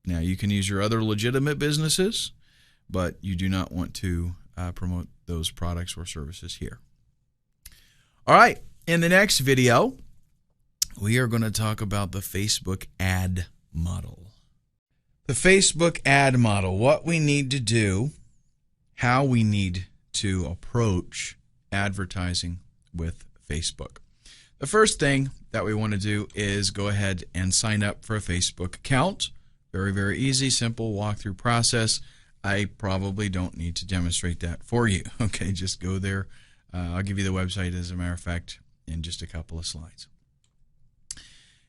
Now, you can use your other legitimate businesses, but you do not want to promote those products or services here. All right, in the next video, we are going to talk about the Facebook ad model. The Facebook ad model, what we need to do, how we need to approach advertising with Facebook. The first thing that we want to do is go ahead and sign up for a Facebook account. Very, very easy, simple walkthrough process. I probably don't need to demonstrate that for you. Okay, just go there I'll give you the website, as a matter of fact, in just a couple of slides.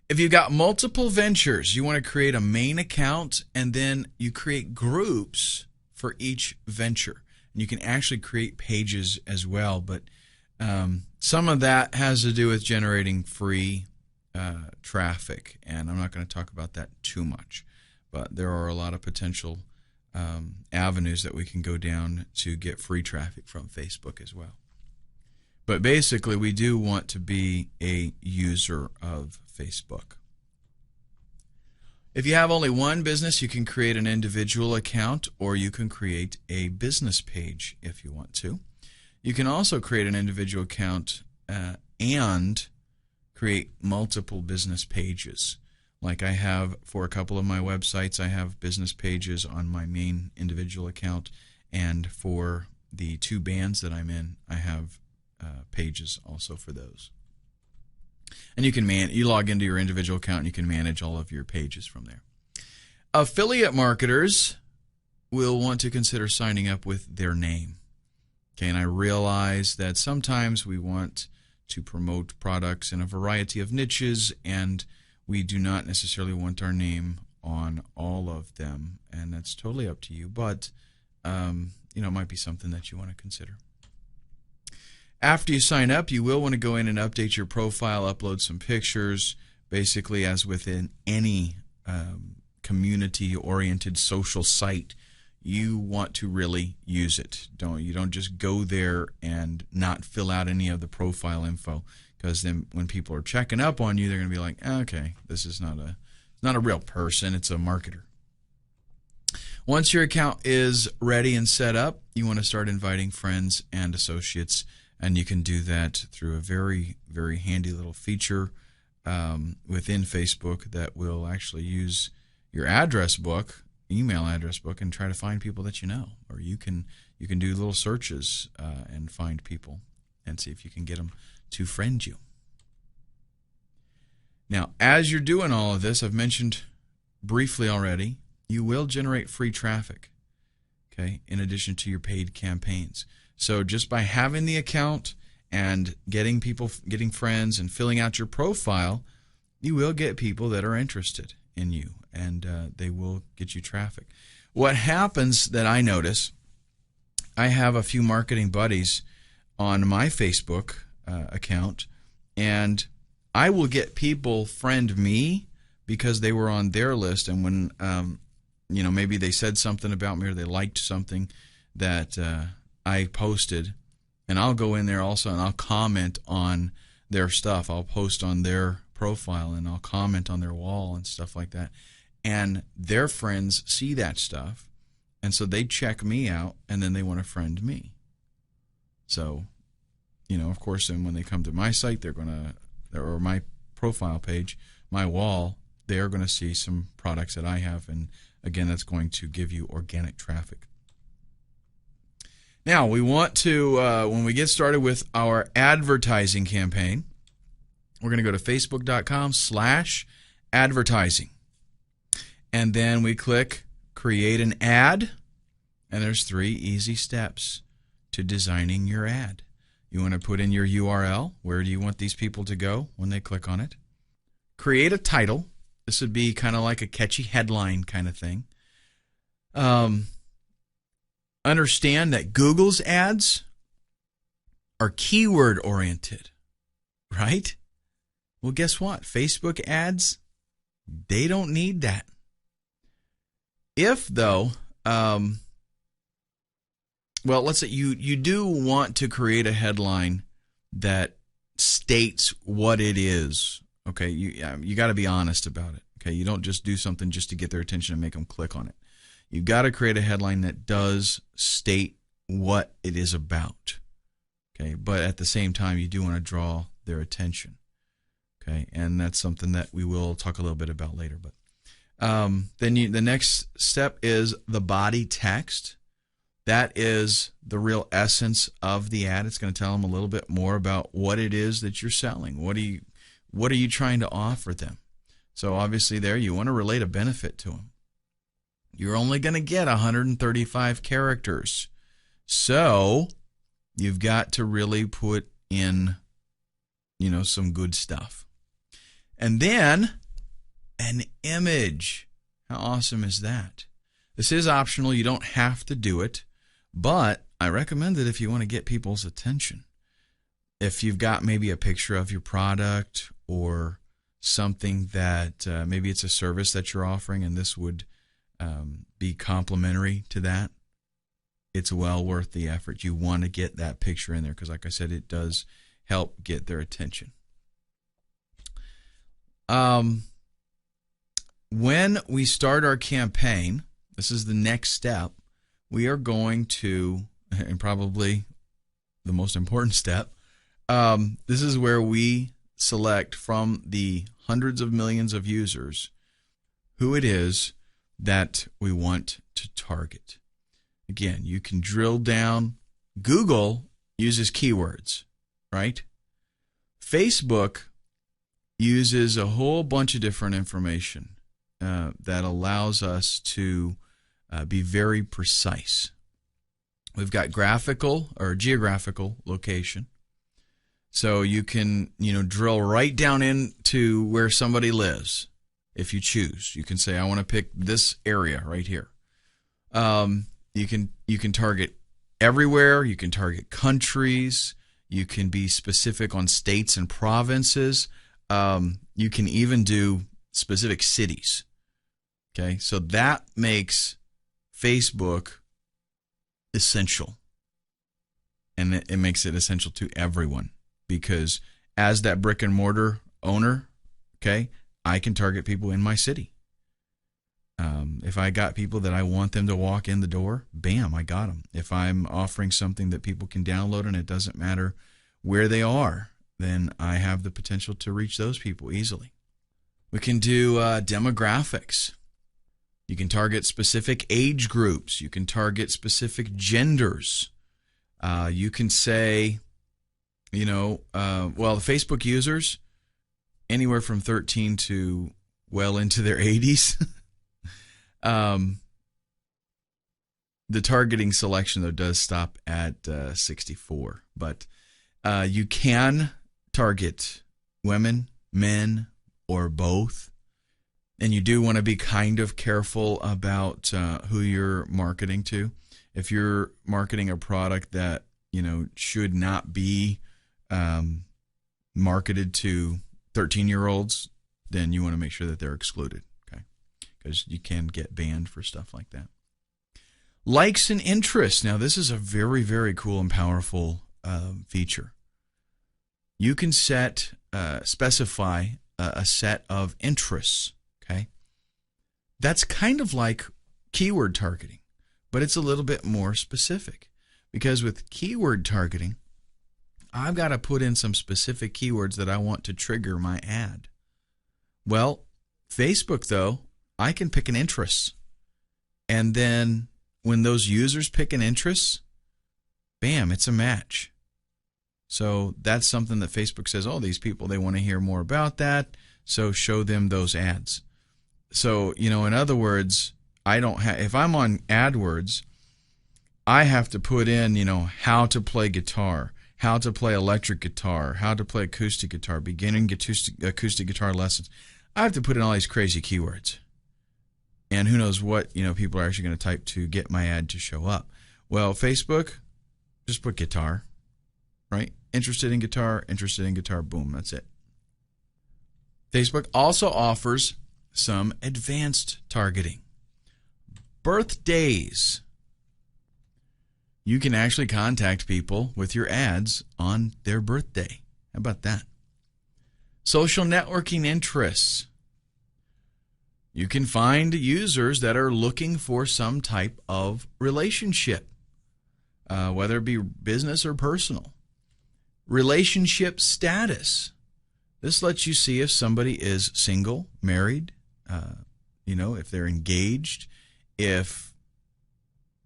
If you've got multiple ventures, you want to create a main account, and then you create groups for each venture. And you can actually create pages as well, but some of that has to do with generating free traffic, and I'm not going to talk about that too much. But there are a lot of potential avenues that we can go down to get free traffic from Facebook as well. But basically, we do want to be a user of Facebook. If you have only one business, you can create an individual account, or you can create a business page if you want to. You can also create an individual account and create multiple business pages. Like I have for a couple of my websites, I have business pages on my main individual account, and for the 2 bands that I'm in, I have pages also for those. And you log into your individual account and you can manage all of your pages from there. Affiliate marketers will want to consider signing up with their name. Okay, and I realize that sometimes we want to promote products in a variety of niches, and we do not necessarily want our name on all of them, and that's totally up to you, but it might be something that you want to consider. After you sign up, you will want to go in and update your profile, upload some pictures. Basically, as within any community-oriented social site, you want to really use it. You don't just go there and not fill out any of the profile info, because then when people are checking up on you, they're going to be like, okay, this is not a real person, it's a marketer. Once your account is ready and set up, you want to start inviting friends and associates. And you can do that through a very, very handy little feature within Facebook that will actually use your address book, email address book, and try to find people that you know. Or you can do little searches and find people and see if you can get them to friend you. Now, as you're doing all of this, I've mentioned briefly already, you will generate free traffic, okay, in addition to your paid campaigns. So just by having the account and getting friends and filling out your profile, you will get people that are interested in you, and they will get you traffic. What happens that I notice, I have a few marketing buddies on my Facebook account, and I will get people friend me because they were on their list, and when maybe they said something about me or they liked something that I posted, and I'll go in there also and I'll comment on their stuff. I'll post on their profile and I'll comment on their wall and stuff like that. And their friends see that stuff, and so they check me out, and then they want to friend me. So, of course, then when they come to my site, or my profile page, my wall, they are going to see some products that I have, and again, that's going to give you organic traffic. Now, we want to, when we get started with our advertising campaign, we're going to go to facebook.com/advertising. And then we click Create an Ad, and there's 3 easy steps to designing your ad. You want to put in your URL. Where do you want these people to go when they click on it? Create a title. This would be kind of like a catchy headline kind of thing. Understand that Google's ads are keyword oriented, right? Well, guess what? Facebook ads, they don't need that. If, though, let's say you do want to create a headline that states what it is, okay? You got to be honest about it, okay? You don't just do something just to get their attention and make them click on it. You've got to create a headline that does state what it is about, okay? But at the same time, you do want to draw their attention, okay? And that's something that we will talk a little bit about later. But the next step is the body text. That is the real essence of the ad. It's going to tell them a little bit more about what it is that you're selling. What are you trying to offer them? So obviously there you want to relate a benefit to them. You're only going to get 135 characters. So You've got to really put in, some good stuff. And then an image. How awesome is that? This is optional. You don't have to do it, but I recommend it if you want to get people's attention. If you've got maybe a picture of your product or something that maybe it's a service that you're offering and this would be complementary to that, it's well worth the effort. You want to get that picture in there because, like I said, it does help get their attention. When we start our campaign, this is the next step. We are going to, and probably the most important step, this is where we select from the hundreds of millions of users who it is that we want to target. Again, you can drill down. Google uses keywords, right? Facebook uses a whole bunch of different information that allows us to be very precise. We've got graphical or geographical location. So you can, drill right down into where somebody lives if you choose. You can say, I want to pick this area right here. You can target everywhere. You can target countries. You can be specific on states and provinces. You can even do specific cities. Okay, so that makes Facebook essential. And it makes it essential to everyone because as that brick and mortar owner, okay, I can target people in my city. If I got people that I want them to walk in the door, bam, I got them. If I'm offering something that people can download and it doesn't matter where they are, then I have the potential to reach those people easily. We can do demographics. You can target specific age groups. You can target specific genders. You can say, the Facebook users, anywhere from 13 to well into their 80s. The targeting selection, though, does stop at 64. But you can target women, men, or both. And you do want to be kind of careful about who you're marketing to. If you're marketing a product that, should not be marketed to 13-year-olds, then you want to make sure that they're excluded, okay? Because you can get banned for stuff like that. Likes and interests. Now, this is a very, very cool and powerful feature. You can specify a set of interests, okay? That's kind of like keyword targeting, but it's a little bit more specific. Because with keyword targeting, I've got to put in some specific keywords that I want to trigger my ad. Well, Facebook, though, I can pick an interest. And then when those users pick an interest, bam, it's a match. So that's something that Facebook says, oh, these people, they want to hear more about that, so show them those ads. So, in other words, if I'm on AdWords, I have to put in, how to play guitar, how to play electric guitar, how to play acoustic guitar, beginning acoustic guitar lessons. I have to put in all these crazy keywords. And who knows what, people are actually going to type to get my ad to show up. Well, Facebook, just put guitar, right? Interested in guitar, boom, that's it. Facebook also offers some advanced targeting. Birthdays. You can actually contact people with your ads on their birthday. How about that? Social networking interests. You can find users that are looking for some type of relationship, whether it be business or personal. Relationship status. This lets you see if somebody is single, married, if they're engaged, if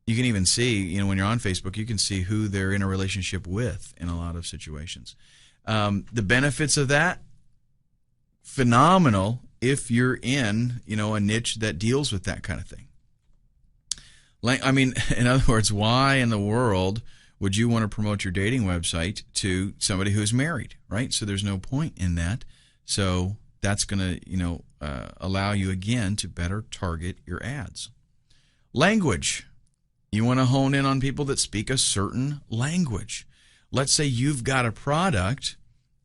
you can even see, when you're on Facebook, you can see who they're in a relationship with in a lot of situations. The benefits of that, phenomenal if you're in, a niche that deals with that kind of thing. In other words, why in the world would you want to promote your dating website to somebody who's married, right? So there's no point in that. So that's going to, allow you again to better target your ads. Language. You want to hone in on people that speak a certain language. Let's say you've got a product,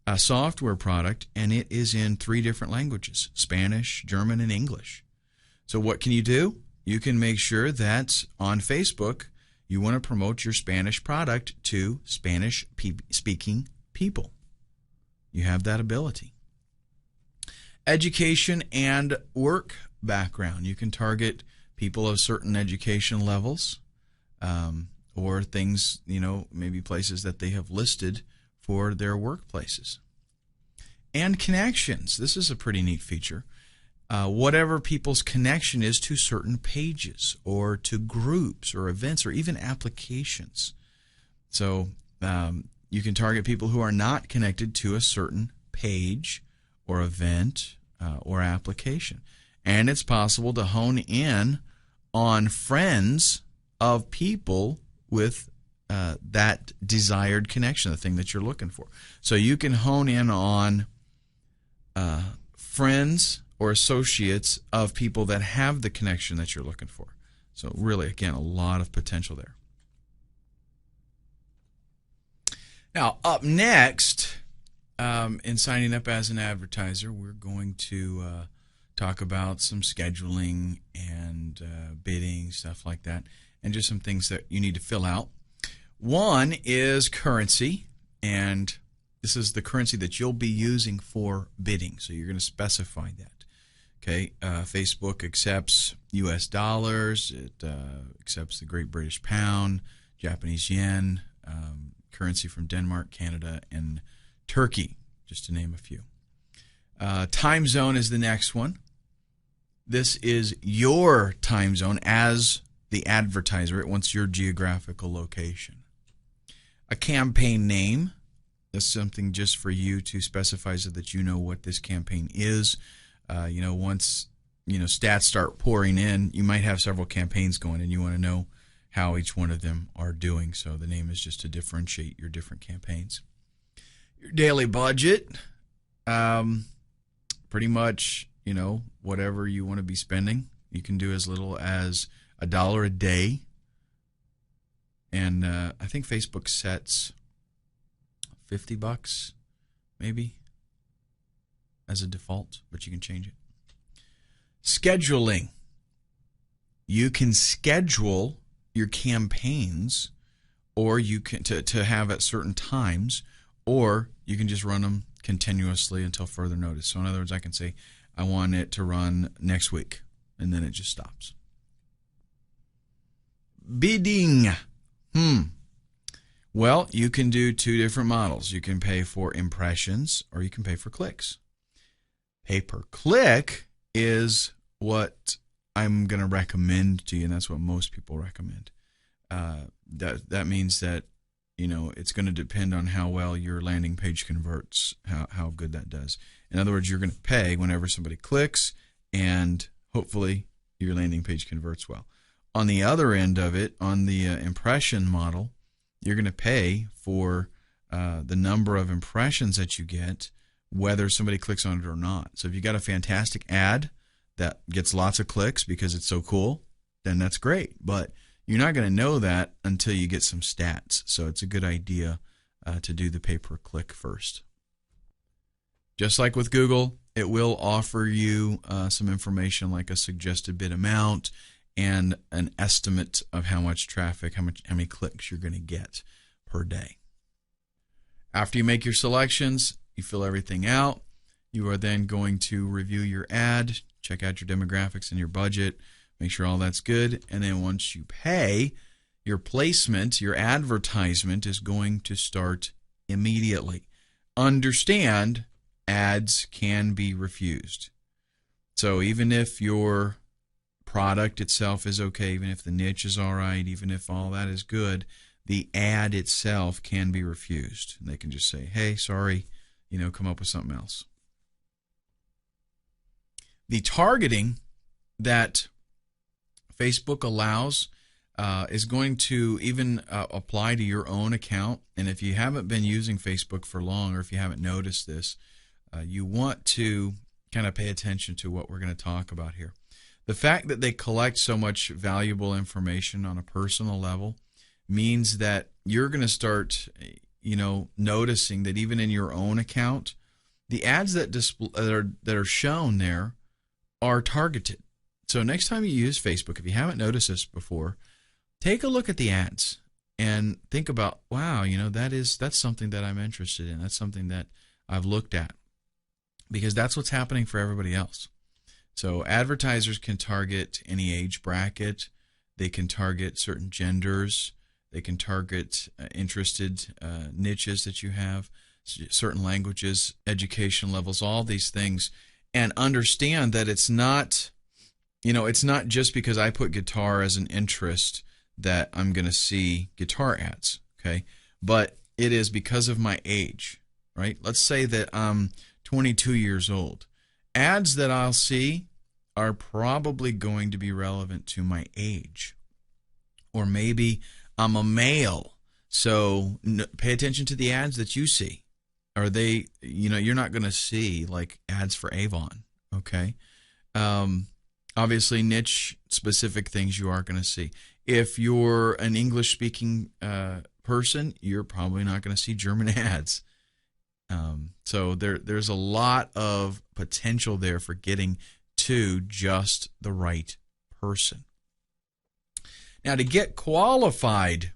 a software product, and it is in 3 different languages: Spanish, German, and English. So what can you do? You can make sure that on Facebook, you want to promote your Spanish product to Spanish-speaking people. You have that ability. Education and work background. You can target people of certain education levels, or things, maybe places that they have listed for their workplaces. And connections. This is a pretty neat feature. Whatever people's connection is to certain pages or to groups or events or even applications. So you can target people who are not connected to a certain page or event or application. And it's possible to hone in on friends of people with that desired connection, the thing that you're looking for. So you can hone in on friends or associates of people that have the connection that you're looking for. So really, again, a lot of potential there. Now, up next, in signing up as an advertiser, we're going to talk about some scheduling and bidding, stuff like that, and just some things that you need to fill out. One is currency, and this is the currency that you'll be using for bidding. So you're going to specify that. Okay, Facebook accepts U.S. dollars. It accepts the Great British Pound, Japanese yen, currency from Denmark, Canada, and Turkey, just to name a few. Time zone is the next one. This is your time zone as the advertiser. It wants your geographical location. A campaign name. That's something just for you to specify so that you know what this campaign is. Once stats start pouring in, you might have several campaigns going, and you want to know how each one of them are doing. So the name is just to differentiate your different campaigns. Your daily budget, pretty much, whatever you want to be spending. You can do as little as $1 a day. And I think Facebook sets $50 maybe as a default, but you can change it. Scheduling. You can schedule your campaigns, or you can to have at certain times, or you can just run them continuously until further notice. So in other words, I can say I want it to run next week, and then it just stops. Bidding. Well, you can do 2 different models. You can pay for impressions, or you can pay for clicks. Pay-per-click is what I'm going to recommend to you, and that's what most people recommend. That means that it's going to depend on how well your landing page converts, how good that does. In other words, you're going to pay whenever somebody clicks, and hopefully your landing page converts well. On the other end of it, on the impression model, you're going to pay for the number of impressions that you get, whether somebody clicks on it or not. So if you got a fantastic ad that gets lots of clicks because it's so cool, then that's great. But you're not going to know that until you get some stats. So it's a good idea to do the pay-per-click first. Just like with Google, it will offer you some information like a suggested bid amount and an estimate of how much traffic, how many clicks you're going to get per day. After you make your selections, you fill everything out. You are then going to review your ad, check out your demographics and your budget, make sure all that's good, and then once you pay, your placement, your advertisement is going to start immediately. Understand, ads can be refused. So even if your product itself is okay, even if the niche is all right, even if all that is good, the ad itself can be refused. And they can just say, hey, sorry, come up with something else. The targeting that Facebook allows is going to even apply to your own account. And if you haven't been using Facebook for long, or if you haven't noticed this, you want to kind of pay attention to what we're going to talk about here. The fact that they collect so much valuable information on a personal level means that you're going to start, noticing that even in your own account, the ads that are shown there are targeted. So next time you use Facebook, if you haven't noticed this before, take a look at the ads and think about, wow, that's something that I'm interested in. That's something that I've looked at, because that's what's happening for everybody else. So advertisers can target any age bracket. They can target certain genders. They can target interested niches that you have, certain languages, education levels, all these things. And understand that it's not just because I put guitar as an interest that I'm going to see guitar ads, okay? But it is because of my age, right? Let's say that I'm 22 years old. Ads that I'll see are probably going to be relevant to my age. Or maybe I'm a male, so pay attention to the ads that you see. Are they, you're not going to see like ads for Avon, okay? Obviously, niche specific things you are going to see. If you're an English-speaking person, you're probably not going to see German ads. So there's a lot of potential there for getting to just the right person. Now, to get qualified,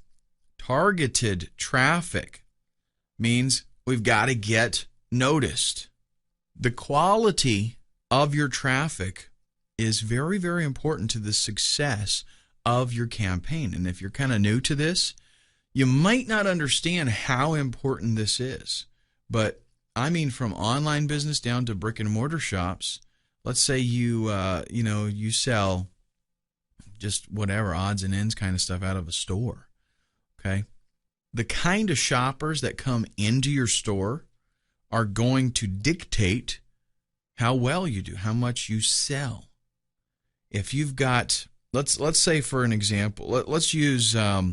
targeted traffic means we've got to get noticed. The quality of your traffic is very, very important to the success of your campaign. And if you're kind of new to this, you might not understand how important this is. But I mean, from online business down to brick and mortar shops, let's say you sell just whatever odds and ends kind of stuff out of a store, okay? The kind of shoppers that come into your store are going to dictate how well you do, how much you sell. If you've got, let's say for an example, let's use a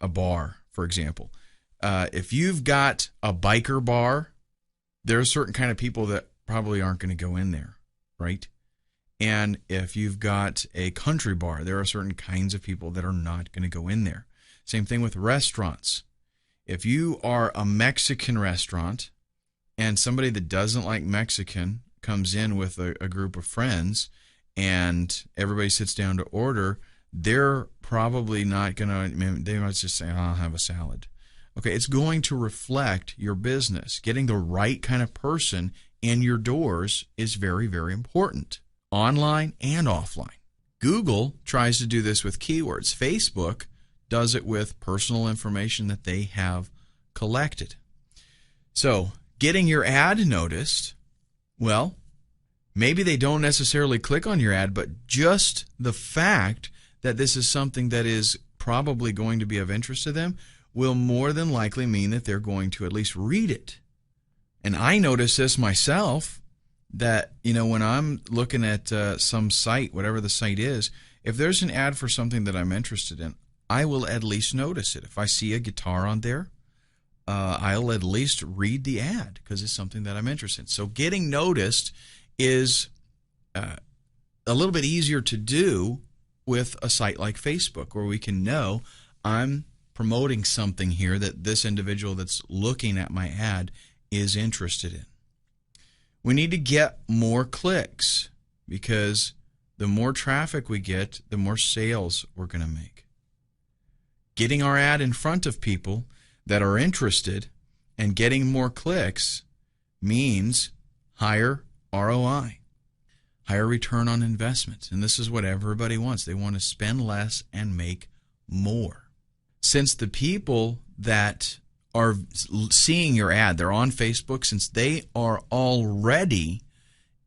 bar, for example. If you've got a biker bar, there are certain kind of people that probably aren't going to go in there, right? And if you've got a country bar, there are certain kinds of people that are not going to go in there. Same thing with restaurants. If you are a Mexican restaurant and somebody that doesn't like Mexican comes in with a group of friends and everybody sits down to order, they're probably not going to, they might just say, I'll have a salad. Okay, it's going to reflect your business. Getting the right kind of person in your doors is very, very important, online and offline. Google tries to do this with keywords. Facebook does it with personal information that they have collected. So, getting your ad noticed, well, maybe they don't necessarily click on your ad, but just the fact that this is something that is probably going to be of interest to them will more than likely mean that they're going to at least read it. And I notice this myself, that when I'm looking at some site, whatever the site is, if there's an ad for something that I'm interested in, I will at least notice it. If I see a guitar on there, I'll at least read the ad because it's something that I'm interested in. So getting noticed is a little bit easier to do with a site like Facebook, where we can know I'm promoting something here that this individual that's looking at my ad is interested in. We need to get more clicks, because the more traffic we get, the more sales we're going to make. Getting our ad in front of people that are interested and getting more clicks means higher ROI, higher return on investment. And this is what everybody wants. They want to spend less and make more. Since the people that are seeing your ad, they're on Facebook, since they are already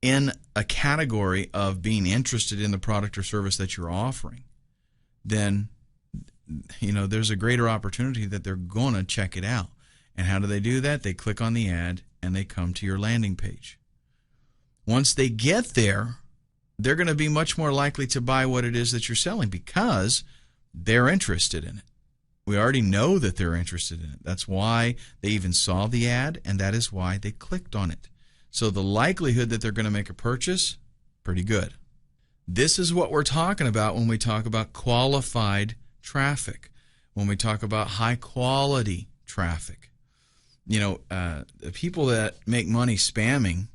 in a category of being interested in the product or service that you're offering, then there's a greater opportunity that they're going to check it out. And how do they do that? They click on the ad and they come to your landing page. Once they get there, they're going to be much more likely to buy what it is that you're selling because they're interested in it. We already know that they're interested in it. That's why they even saw the ad, and that is why they clicked on it. So the likelihood that they're going to make a purchase, pretty good. This is what we're talking about when we talk about qualified traffic, when we talk about high quality traffic. The people that make money spamming,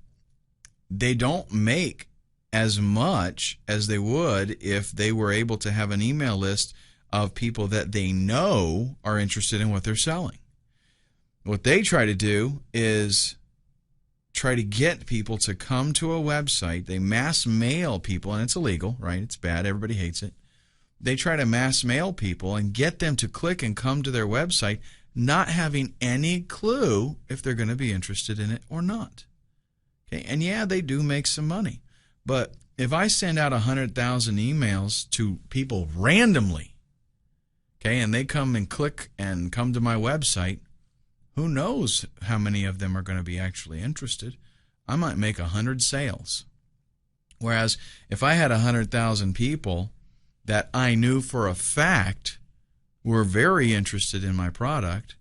they don't make as much as they would if they were able to have an email list of people that they know are interested in what they're selling. What they try to do is try to get people to come to a website. They mass mail people, and it's illegal, right? It's bad. Everybody hates it. They try to mass mail people and get them to click and come to their website, not having any clue if they're going to be interested in it or not. Okay, and yeah, they do make some money. But if I send out 100,000 emails to people randomly, okay, and they come and click and come to my website, who knows how many of them are going to be actually interested? I might make 100 sales. Whereas if I had 100,000 people that I knew for a fact were very interested in my product,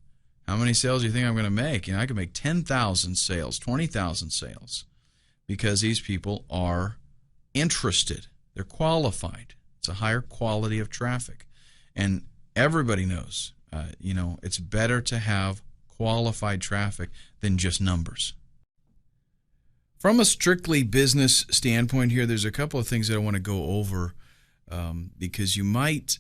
how many sales do you think I'm going to make? I could make 10,000 sales, 20,000 sales, because these people are interested. They're qualified. It's a higher quality of traffic. And everybody knows, it's better to have qualified traffic than just numbers. From a strictly business standpoint here, there's a couple of things that I want to go over because you might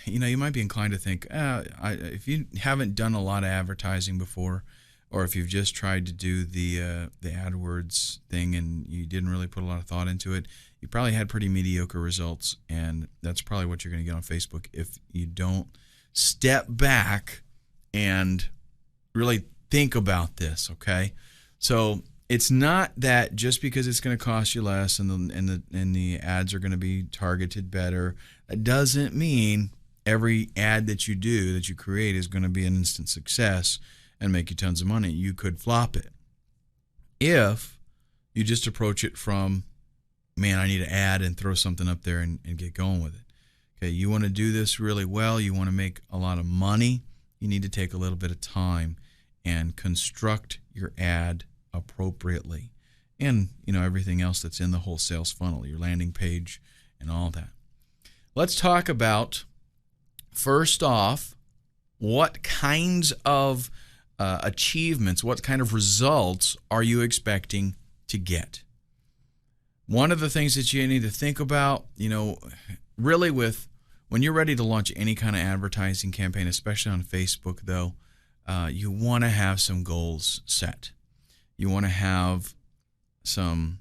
be inclined to think, if you haven't done a lot of advertising before, or if you've just tried to do the AdWords thing and you didn't really put a lot of thought into it, you probably had pretty mediocre results, and that's probably what you're going to get on Facebook if you don't step back and really think about this, okay? So it's not that just because it's going to cost you less and the ads are going to be targeted better, that doesn't mean every ad that you do, that you create, is going to be an instant success and make you tons of money. You could flop it if you just approach it from, man, I need an ad, and throw something up there and get going with it. Okay, you want to do this really well, you want to make a lot of money, you need to take a little bit of time and construct your ad appropriately, and everything else that's in the whole sales funnel, your landing page and all that. Let's talk about, first off, what kinds of achievements, what kind of results are you expecting to get? One of the things that you need to think about, really when you're ready to launch any kind of advertising campaign, especially on Facebook though, you want to have some goals set. You want to have some,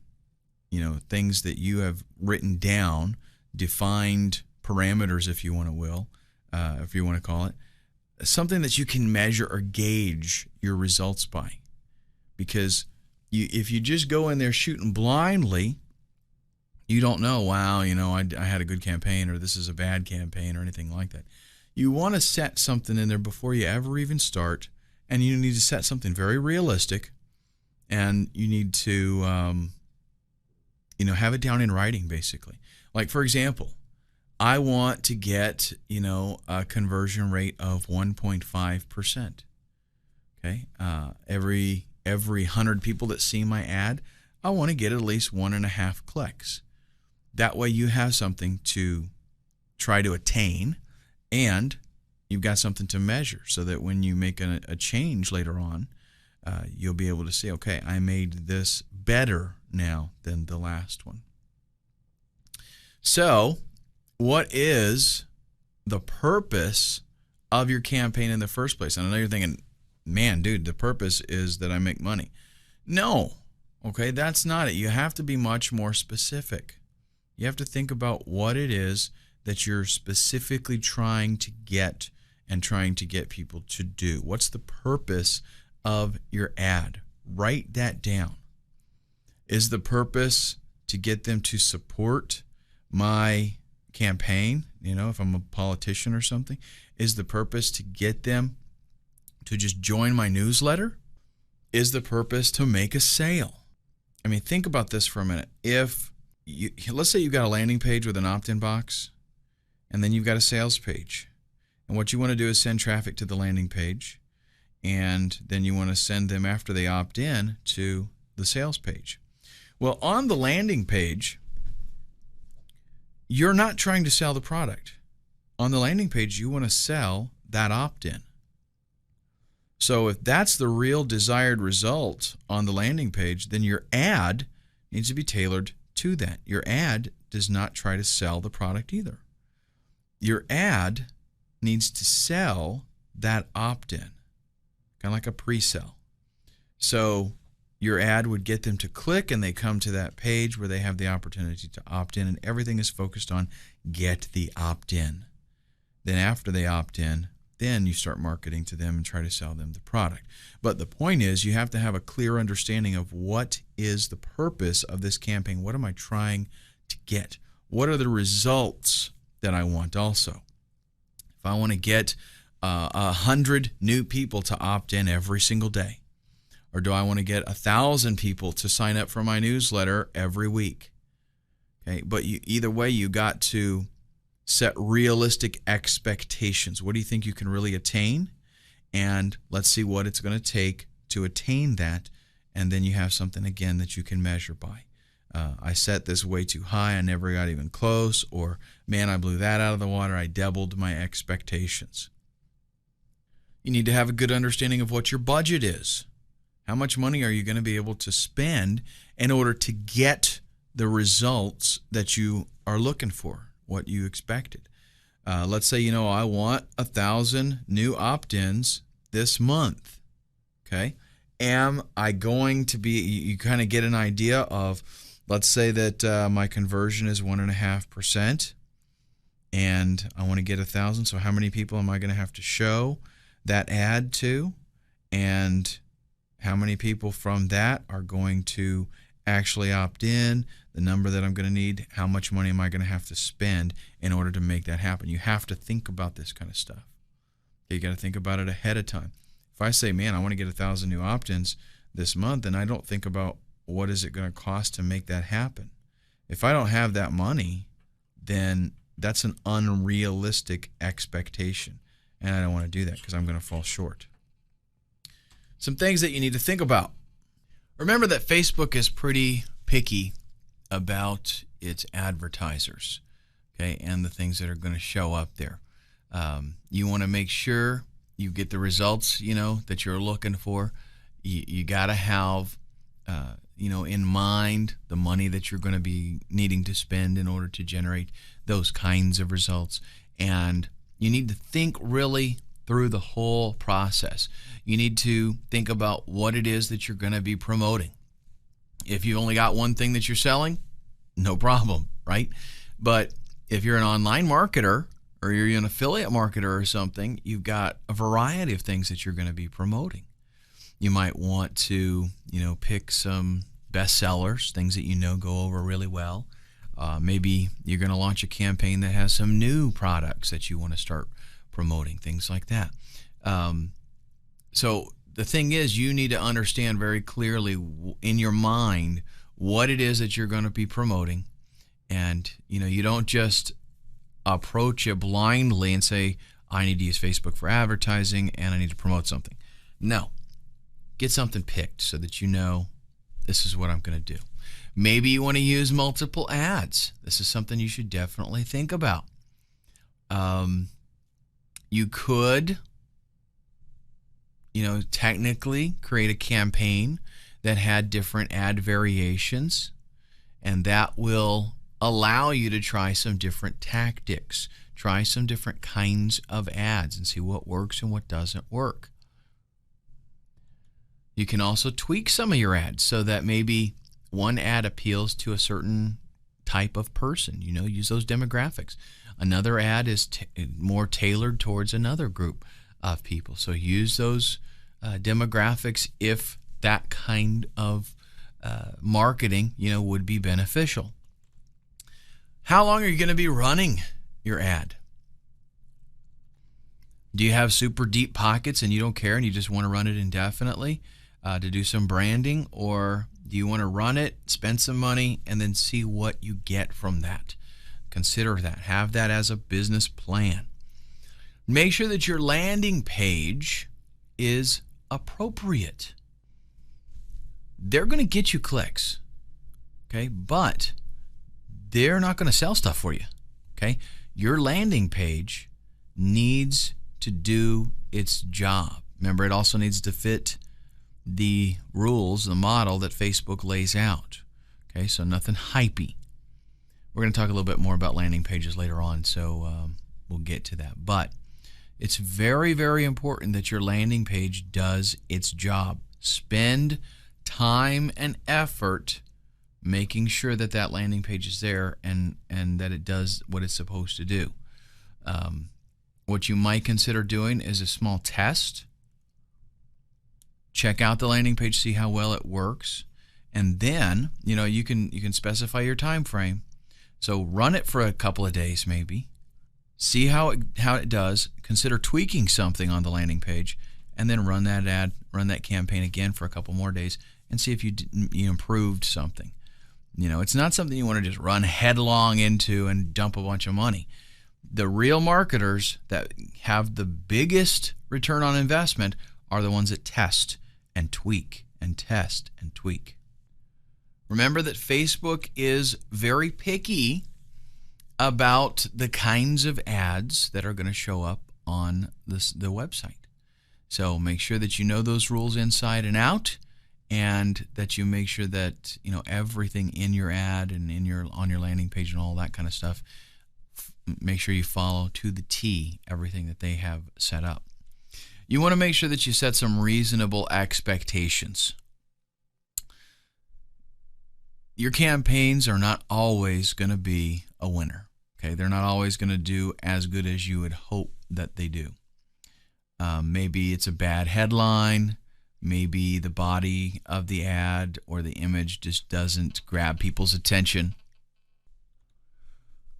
things that you have written down, defined parameters, if you want to call it, something that you can measure or gauge your results by. Because if you just go in there shooting blindly, you don't know, wow, I had a good campaign, or this is a bad campaign, or anything like that. You want to set something in there before you ever even start, and you need to set something very realistic, and you need to have it down in writing, basically. Like, for example, I want to get a conversion rate of 1.5%. Okay, every 100 people that see my ad, I want to get at least 1.5 clicks. That way you have something to try to attain, and you've got something to measure, so that when you make a change later on, you'll be able to see, okay, I made this better now than the last one. So what is the purpose of your campaign in the first place? And I know you're thinking, man, dude, the purpose is that I make money. No, okay, that's not it. You have to be much more specific. You have to think about what it is that you're specifically trying to get and trying to get people to do. What's the purpose of your ad? Write that down. Is the purpose to get them to support my campaign? If I'm a politician or something, is the purpose to get them to just join my newsletter? Is the purpose to make a sale? I mean, think about this for a minute. If let's say you've got a landing page with an opt-in box, and then you've got a sales page. And what you want to do is send traffic to the landing page, and then you want to send them after they opt in to the sales page. Well, on the landing page, you're not trying to sell the product. On the landing page, you want to sell that opt-in. So if that's the real desired result on the landing page, then your ad needs to be tailored to that. Your ad does not try to sell the product either. Your ad needs to sell that opt-in, kind of like a pre-sell. So your ad would get them to click, and they come to that page where they have the opportunity to opt in, and everything is focused on get the opt-in. Then after they opt in, then you start marketing to them and try to sell them the product. But the point is, you have to have a clear understanding of what is the purpose of this campaign. What am I trying to get? What are the results that I want also? If I want to get 100 new people to opt in every single day, or do I want to get 1,000 people to sign up for my newsletter every week? Okay, but either way, you got to set realistic expectations. What do you think you can really attain? And let's see what it's going to take to attain that. And then you have something, again, that you can measure by. I set this way too high. I never got even close. Or, man, I blew that out of the water. I doubled my expectations. You need to have a good understanding of what your budget is. How much money are you going to be able to spend in order to get the results that you are looking for, what you expected? Let's say, I want 1,000 new opt-ins this month. Okay. Am I going to be, you kind of get an idea of, let's say that my conversion is 1.5%, and I want to get 1,000. So how many people am I going to have to show that ad to? And how many people from that are going to actually opt in? The number that I'm going to need, how much money am I going to have to spend in order to make that happen? You have to think about this kind of stuff. You got to think about it ahead of time. If I say, man, I want to get 1,000 new opt-ins this month, then I don't think about what is it going to cost to make that happen. If I don't have that money, then that's an unrealistic expectation, and I don't want to do that because I'm going to fall short. Some things that you need to think about. Remember that Facebook is pretty picky about its advertisers, okay, and the things that are going to show up there. You want to make sure you get the results, that you're looking for. You got to have, in mind the money that you're going to be needing to spend in order to generate those kinds of results. And you need to think really through the whole process. You need to think about what it is that you're going to be promoting. If you've only got one thing that you're selling, no problem, right? But if you're an online marketer or you're an affiliate marketer or something, you've got a variety of things that you're going to be promoting. You might want to, pick some bestsellers, things that go over really well. Maybe you're going to launch a campaign that has some new products that you want to start promoting, things like that. So the thing is, you need to understand very clearly in your mind what it is that you're going to be promoting. And, you don't just approach it blindly and say, I need to use Facebook for advertising and I need to promote something. No. Get something picked so that this is what I'm going to do. Maybe you want to use multiple ads. This is something you should definitely think about. You could, technically create a campaign that had different ad variations, and that will allow you to try some different tactics, try some different kinds of ads and see what works and what doesn't work. You can also tweak some of your ads so that maybe one ad appeals to a certain type of person. Use those demographics. Another ad is more tailored towards another group of people. So use those demographics if that kind of marketing, would be beneficial. How long are you going to be running your ad? Do you have super deep pockets and you don't care and you just want to run it indefinitely to do some branding? Or Do you want to run it, spend some money, and then see what you get from that? Consider that. Have that as a business plan. Make sure that your landing page is appropriate. They're going to get you clicks, okay? But they're not going to sell stuff for you, okay? Your landing page needs to do its job. Remember, it also needs to fit the rules, the model that Facebook lays out, okay? So nothing hypey. We're going to talk a little bit more about landing pages later on, so we'll get to that. But it's very, very important that your landing page does its job. Spend time and effort making sure that that landing page is there and that it does what it's supposed to do. What you might consider doing is a small test. Check out the landing page, see how well it works, and then you can specify your time frame. So run it for a couple of days maybe. See how it does. Consider tweaking something on the landing page, and then run that ad, run that campaign again for a couple more days, and see if you improved something. It's not something you want to just run headlong into and dump a bunch of money. The real marketers that have the biggest return on investment are the ones that test and tweak and test and tweak. Remember that Facebook is very picky about the kinds of ads that are going to show up on the website. So make sure that you know those rules inside and out, and that you make sure that everything in your ad and on your landing page and all that kind of stuff, make sure you follow to the T everything that they have set up. You want to make sure that you set some reasonable expectations. Your campaigns are not always going to be a winner. Okay, they're not always going to do as good as you would hope that they do. Maybe it's a bad headline. Maybe the body of the ad or the image just doesn't grab people's attention.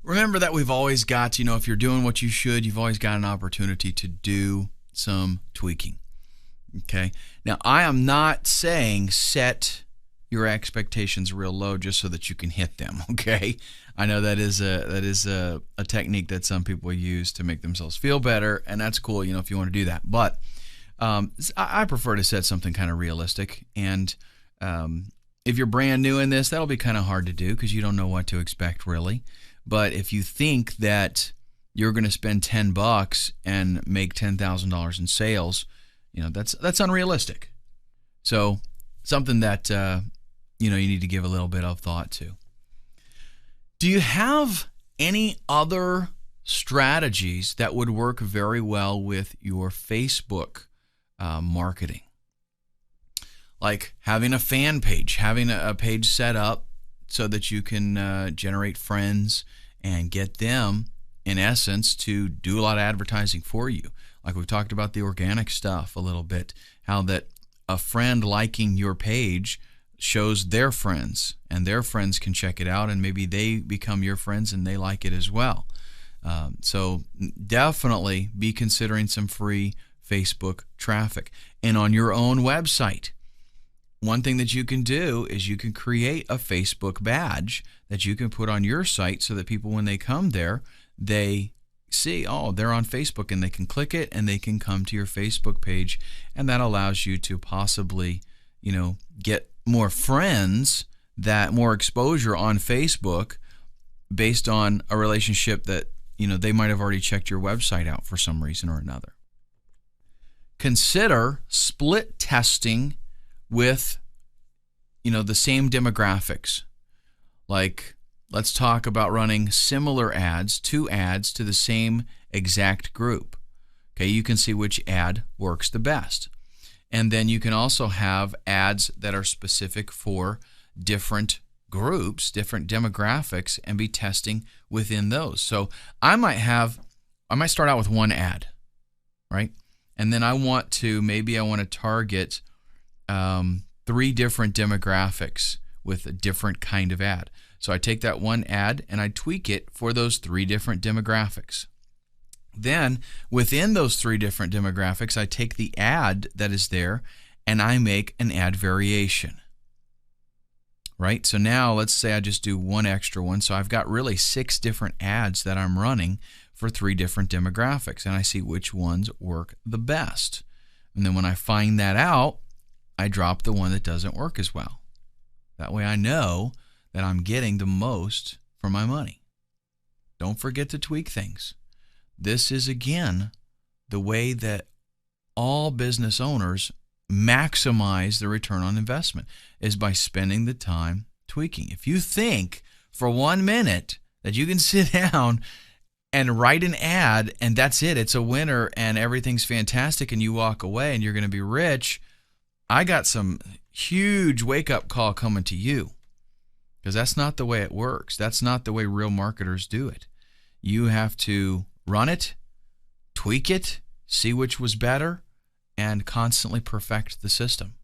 Remember that we've always got, if you're doing what you should, you've always got an opportunity to do some tweaking. Okay? Now, I am not saying set your expectations real low just so that you can hit them, okay? I know that is a technique that some people use to make themselves feel better, and that's cool, if you want to do that. But I prefer to set something kind of realistic, and if you're brand new in this, that'll be kind of hard to do because you don't know what to expect really. But if you think that you're going to spend $10 and make $10,000 in sales, that's unrealistic. So something that you need to give a little bit of thought to. Do you have any other strategies that would work very well with your Facebook marketing? Like having a fan page, having a page set up so that you can generate friends and get them, in essence, to do a lot of advertising for you. Like we've talked about the organic stuff a little bit, how that a friend liking your page shows their friends, and their friends can check it out, and maybe they become your friends and they like it as well. So definitely be considering some free Facebook traffic. And on your own website, one thing that you can do is you can create a Facebook badge that you can put on your site so that people, when they come there, they see, oh, they're on Facebook, and they can click it and they can come to your Facebook page, and that allows you to possibly, get more friends, that more exposure on Facebook based on a relationship that, they might have already checked your website out for some reason or another. Consider split testing with, the same demographics. Like, let's talk about running similar ads, 2 ads to the same exact group. Okay, you can see which ad works the best. And then you can also have ads that are specific for different groups, different demographics, and be testing within those. So I might start out with one ad, right? And then I want to target 3 different demographics with a different kind of ad. So I take that one ad and I tweak it for those 3 different demographics. Then within those 3 different demographics, I take the ad that is there and I make an ad variation. right? So now let's say I just do one extra one. So I've got really 6 different ads that I'm running for 3 different demographics, and I see which ones work the best. And then when I find that out, I drop the one that doesn't work as well. That way I know that I'm getting the most for my money. Don't forget to tweak things. This is, again, the way that all business owners maximize the return on investment, is by spending the time tweaking. If you think for 1 minute that you can sit down and write an ad and that's it, it's a winner and everything's fantastic, and you walk away and you're going to be rich, I got some huge wake-up call coming to you, because that's not the way it works. That's not the way real marketers do it. You have to run it, tweak it, see which was better, and constantly perfect the system.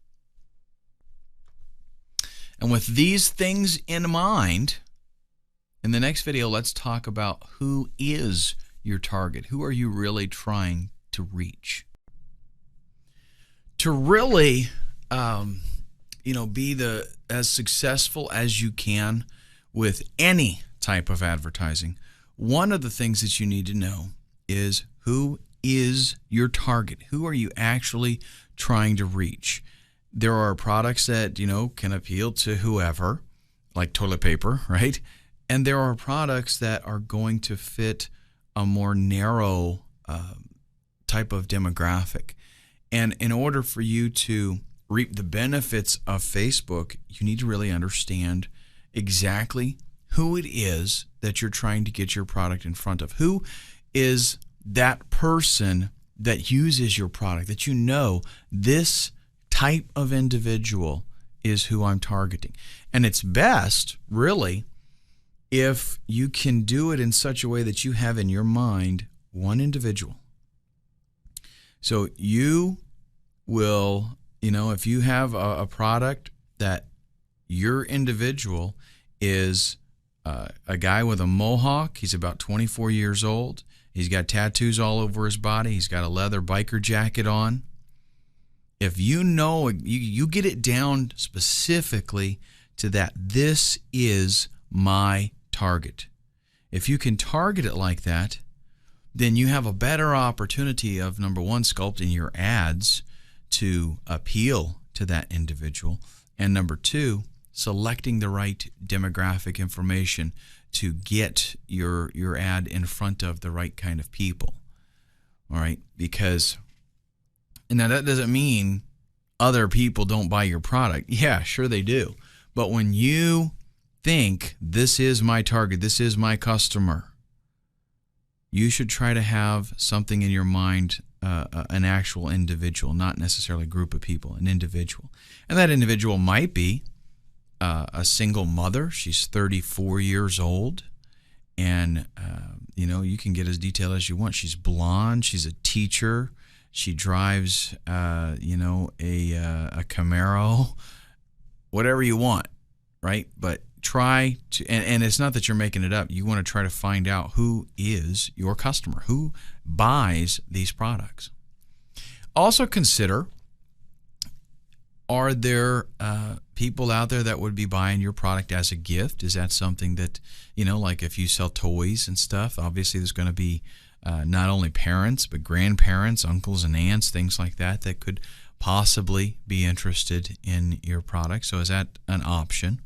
And with these things in mind, in the next video, let's talk about who is your target. Who are you really trying to reach? To really, be as successful as you can with any type of advertising, one of the things that you need to know is who is your target. Who are you actually trying to reach? There are products that, can appeal to whoever, like toilet paper, right? And there are products that are going to fit a more narrow type of demographic. And in order for you to reap the benefits of Facebook, you need to really understand exactly who it is that you're trying to get your product in front of. Who is that person that uses your product, that this type of individual is who I'm targeting. And it's best, really, if you can do it in such a way that you have in your mind one individual. So you will, if you have a product that your individual is a guy with a mohawk, he's about 24 years old, he's got tattoos all over his body, he's got a leather biker jacket on. If you get it down specifically to that, this is my target. If you can target it like that, then you have a better opportunity of, number one, sculpting your ads to appeal to that individual, and number two, selecting the right demographic information to get your ad in front of the right kind of people. All right, because now that doesn't mean other people don't buy your product. Yeah, sure they do. But when you think, this is my target, this is my customer, you should try to have something in your mind, an actual individual, not necessarily a group of people, an individual. And that individual might be a single mother. She's 34 years old, and you can get as detailed as you want. She's blonde. She's a teacher. She drives, a Camaro, whatever you want, right? But try to, and it's not that you're making it up. You want to try to find out who is your customer, who buys these products. Also consider, are there people out there that would be buying your product as a gift? Is that something that, like if you sell toys and stuff, obviously there's going to be not only parents, but grandparents, uncles and aunts, things like that could possibly be interested in your product. So is that an option?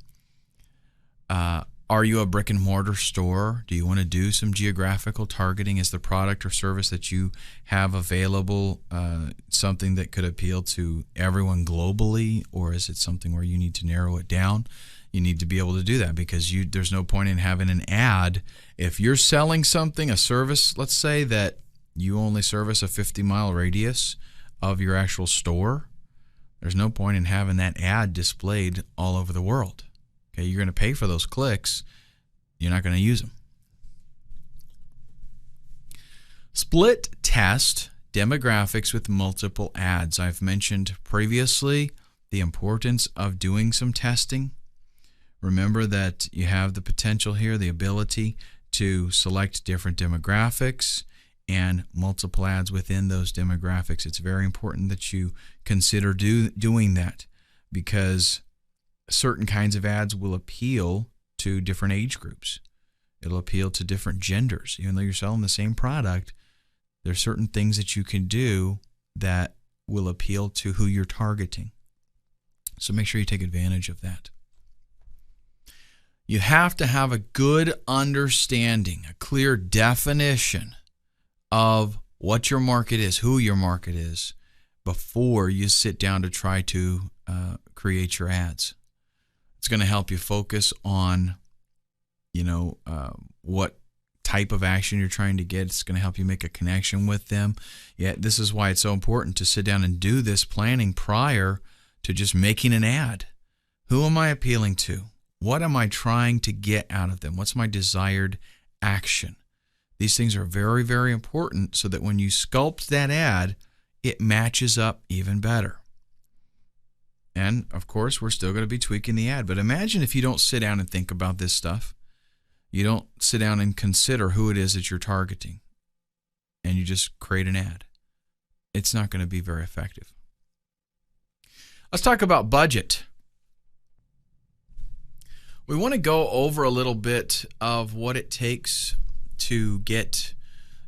Are you a brick and mortar store? Do you want to do some geographical targeting? Is the product or service that you have available something that could appeal to everyone globally, or is it something where you need to narrow it down? You need to be able to do that, because there's no point in having an ad. If you're selling something, a service, let's say that you only service a 50-mile radius of your actual store, there's no point in having that ad displayed all over the world. Okay, you're going to pay for those clicks. You're not going to use them. Split test demographics with multiple ads. I've mentioned previously the importance of doing some testing. Remember that you have the potential here, the ability to select different demographics and multiple ads within those demographics. It's very important that you consider doing that, because certain kinds of ads will appeal to different age groups. It'll appeal to different genders. Even though you're selling the same product, there's certain things that you can do that will appeal to who you're targeting. So make sure you take advantage of that. You have to have a good understanding, a clear definition of what your market is, who your market is, before you sit down to try to create your ads. It's going to help you focus on, what type of action you're trying to get. It's going to help you make a connection with them. Yeah, this is why it's so important to sit down and do this planning prior to just making an ad. Who am I appealing to? What am I trying to get out of them? What's my desired action? These things are very, very important so that when you sculpt that ad, it matches up even better. And, of course, we're still going to be tweaking the ad. But imagine if you don't sit down and think about this stuff. You don't sit down and consider who it is that you're targeting, and you just create an ad. It's not going to be very effective. Let's talk about budget. We want to go over a little bit of what it takes to get,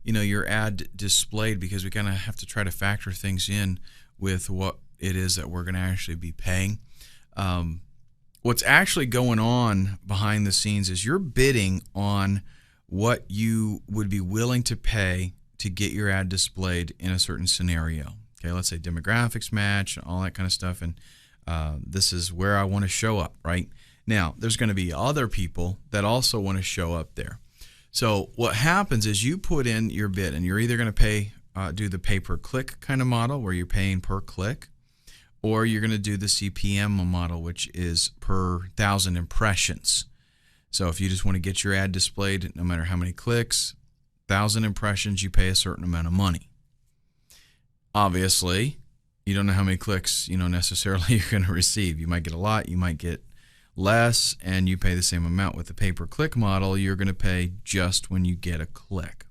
your ad displayed, because we kind of have to try to factor things in with what it is that we're going to actually be paying. What's actually going on behind the scenes is you're bidding on what you would be willing to pay to get your ad displayed in a certain scenario. Okay, let's say demographics match and all that kind of stuff, and this is where I want to show up, right? Now, there's going to be other people that also want to show up there. So what happens is you put in your bid, and you're either going to do the pay-per-click kind of model where you're paying per click, or you're going to do the CPM model, which is per 1,000 impressions. So if you just want to get your ad displayed, no matter how many clicks, 1,000 impressions, you pay a certain amount of money. Obviously, you don't know how many clicks, necessarily you're going to receive. You might get a lot, you might get less, and you pay the same amount. With the pay-per-click model, you're going to pay just when you get a click.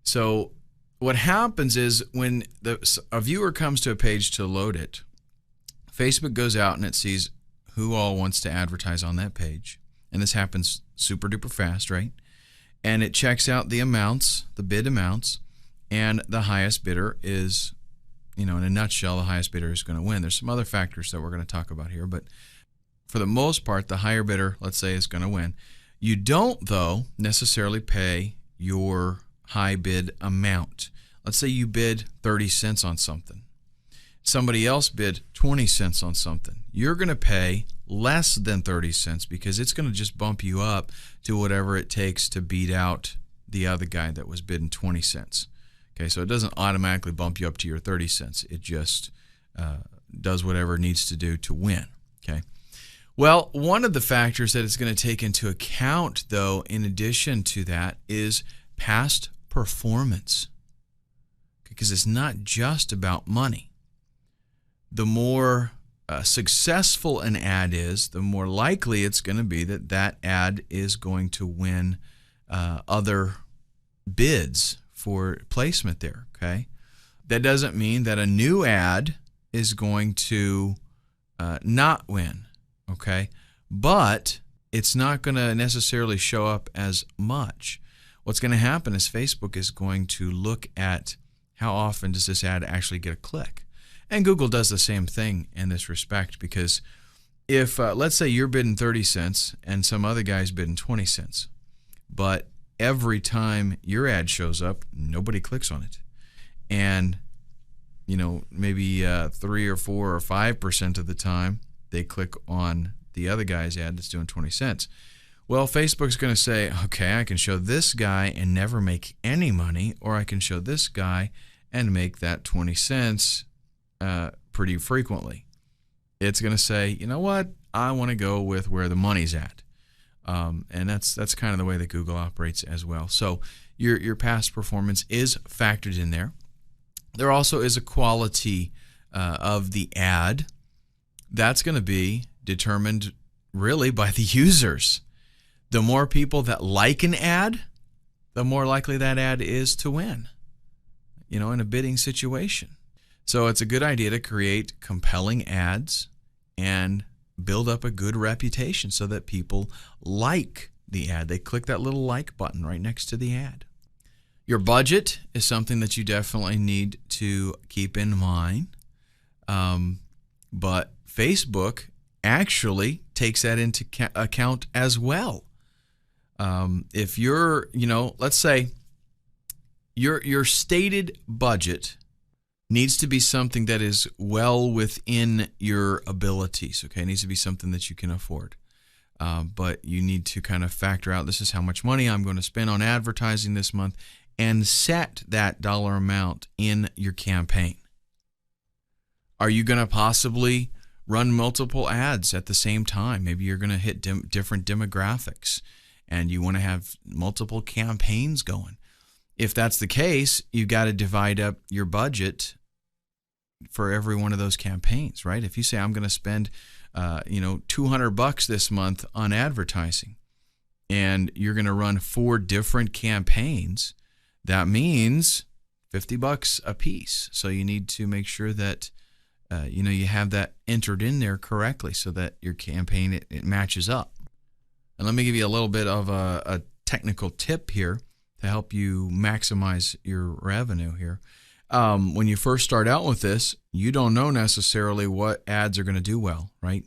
So what happens is when a viewer comes to a page to load it, Facebook goes out and it sees who all wants to advertise on that page. And this happens super duper fast, right? And it checks out the amounts, the bid amounts, and the highest bidder is, in a nutshell, the highest bidder is going to win. There's some other factors that we're going to talk about here, but for the most part, the higher bidder, let's say, is going to win. You don't, though, necessarily pay your high bid amount. Let's say you bid 30 cents on something. Somebody else bid 20 cents on something. You're going to pay less than 30 cents because it's going to just bump you up to whatever it takes to beat out the other guy that was bidding 20 cents. Okay, so it doesn't automatically bump you up to your 30 cents. It just does whatever it needs to do to win. Okay. Well, one of the factors that it's going to take into account, though, in addition to that, is past performance. Because it's not just about money. The more successful an ad is, the more likely it's going to be that that ad is going to win other bids for placement there. Okay, that doesn't mean that a new ad is going to not win. Okay, but it's not going to necessarily show up as much. What's going to happen is Facebook is going to look at how often does this ad actually get a click. And Google does the same thing in this respect, because if, let's say you're bidding 30 cents and some other guy's bidding 20 cents, but every time your ad shows up, nobody clicks on it. And, maybe 3 or 4 or 5% of the time, they click on the other guy's ad that's doing 20 cents. Well, Facebook's going to say, okay, I can show this guy and never make any money, or I can show this guy and make that 20 cents pretty frequently. It's going to say, you know what, I want to go with where the money's at. And that's kind of the way that Google operates as well. So your past performance is factored in there. There also is a quality of the ad. That's going to be determined really by the users. The more people that like an ad, the more likely that ad is to win, in a bidding situation. So it's a good idea to create compelling ads and build up a good reputation so that people like the ad. They click that little like button right next to the ad. Your budget is something that you definitely need to keep in mind. But Facebook actually takes that into account as well. If you're, let's say your stated budget needs to be something that is well within your abilities, okay? It needs to be something that you can afford. But you need to kind of factor out, this is how much money I'm going to spend on advertising this month, and set that dollar amount in your campaign. Are you going to possibly run multiple ads at the same time? Maybe you're going to hit different demographics, and you want to have multiple campaigns going. If that's the case, you've got to divide up your budget for every one of those campaigns, right? If you say, I'm going to spend $200 this month on advertising, and you're going to run 4 different campaigns, that means $50 a piece. So you need to make sure that you have that entered in there correctly so that your campaign it matches up. And let me give you a little bit of a technical tip here to help you maximize your revenue here. When you first start out with this, you don't know necessarily what ads are going to do well, right?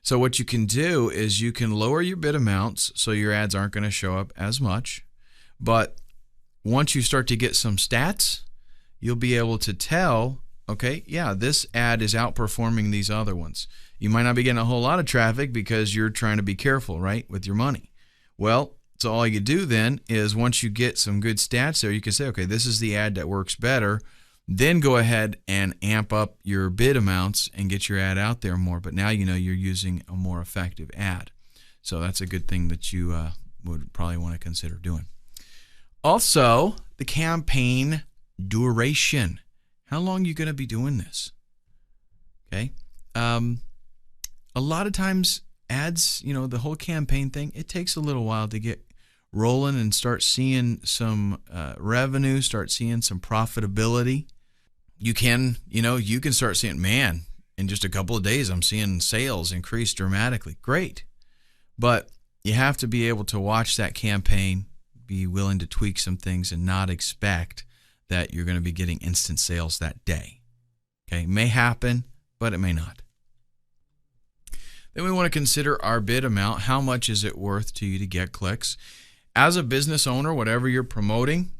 So what you can do is you can lower your bid amounts so your ads aren't going to show up as much. But once you start to get some stats, you'll be able to tell, okay, yeah, this ad is outperforming these other ones. You might not be getting a whole lot of traffic because you're trying to be careful, right, with your money. Well, so all you do then is once you get some good stats there, you can say, okay, this is the ad that works better. Then go ahead and amp up your bid amounts and get your ad out there more. But now you know you're using a more effective ad. So that's a good thing that you would probably want to consider doing. Also, the campaign duration. How long are you going to be doing this? Okay. A lot of times ads, the whole campaign thing, it takes a little while to get rolling and start seeing some revenue, start seeing some profitability. You can start seeing, man, in just a couple of days, I'm seeing sales increase dramatically. Great. But you have to be able to watch that campaign, be willing to tweak some things, and not expect that you're going to be getting instant sales that day. Okay, it may happen, but it may not. Then we want to consider our bid amount. How much is it worth to you to get clicks? As a business owner, whatever you're promoting,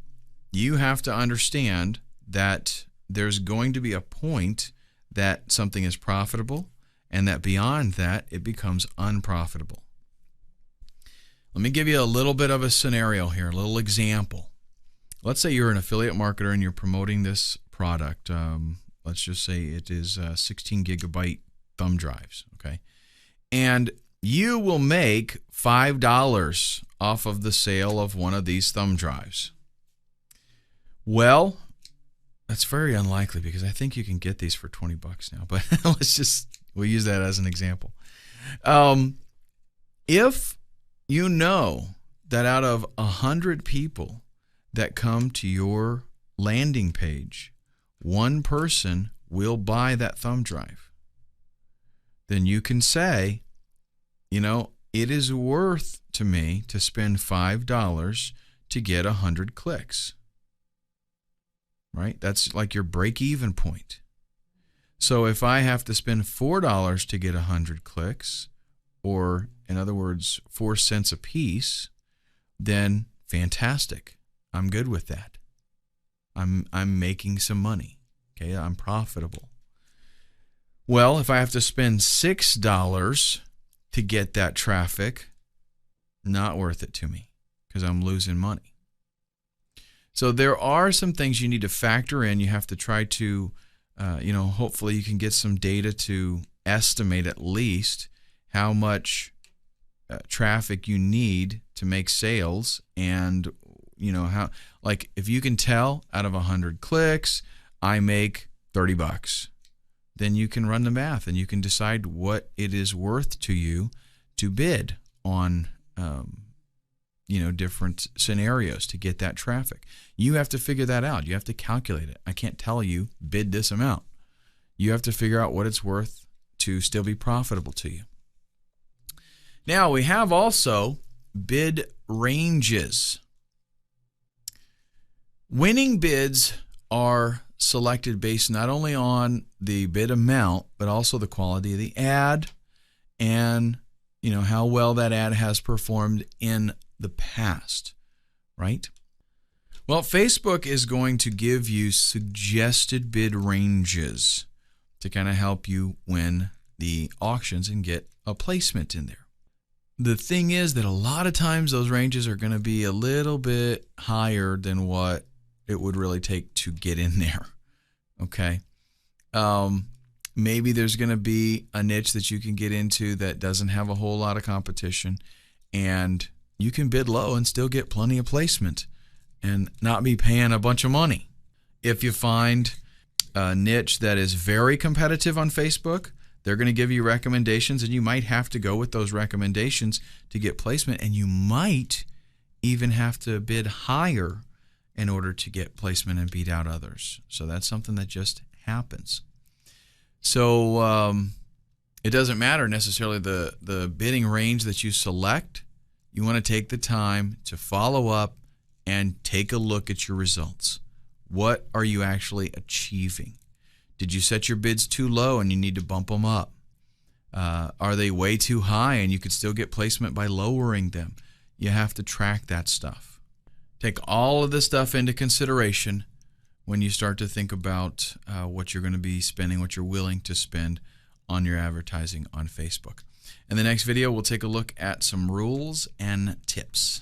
you have to understand that there's going to be a point that something is profitable, and that beyond that, it becomes unprofitable. Let me give you a little bit of a scenario here, a little example. Let's say you're an affiliate marketer and you're promoting this product. Let's just say it is 16 gigabyte thumb drives, okay? And you will make $5 off of the sale of one of these thumb drives. Well, that's very unlikely because I think you can get these for $20 now, but we'll use that as an example. If you know that out of 100 people that come to your landing page, one person will buy that thumb drive, then you can say, it is worth to me to spend $5 to get 100 clicks. Right? That's like your break-even point. So if I have to spend $4 to get 100 clicks, or in other words, 4 cents a piece, then fantastic. I'm good with that. I'm making some money. Okay, I'm profitable. Well, if I have to spend $6 to get that traffic, not worth it to me because I'm losing money. So there are some things you need to factor in. You have to try to, hopefully you can get some data to estimate at least how much traffic you need to make sales, and how, like, if you can tell out of 100 clicks I make $30, then you can run the math and you can decide what it is worth to you to bid on different scenarios to get that traffic. You have to figure that out. You have to calculate it. I can't tell you bid this amount. You have to figure out what it's worth to still be profitable to you. Now we have also bid ranges. Winning bids are selected based not only on the bid amount, but also the quality of the ad and how well that ad has performed in the past, right? Well, Facebook is going to give you suggested bid ranges to kind of help you win the auctions and get a placement in there. The thing is that a lot of times those ranges are going to be a little bit higher than what it would really take to get in there. Okay. Maybe there's going to be a niche that you can get into that doesn't have a whole lot of competition, and you can bid low and still get plenty of placement and not be paying a bunch of money. If you find a niche that is very competitive on Facebook, they're going to give you recommendations, and you might have to go with those recommendations to get placement, and you might even have to bid higher in order to get placement and beat out others. So that's something that just happens. So it doesn't matter necessarily the bidding range that you select. You want to take the time to follow up and take a look at your results. What are you actually achieving? Did you set your bids too low and you need to bump them up? Are they way too high and you could still get placement by lowering them? You have to track that stuff. Take all of this stuff into consideration when you start to think about what you're going to be spending, what you're willing to spend on your advertising on Facebook. In the next video, we'll take a look at some rules and tips.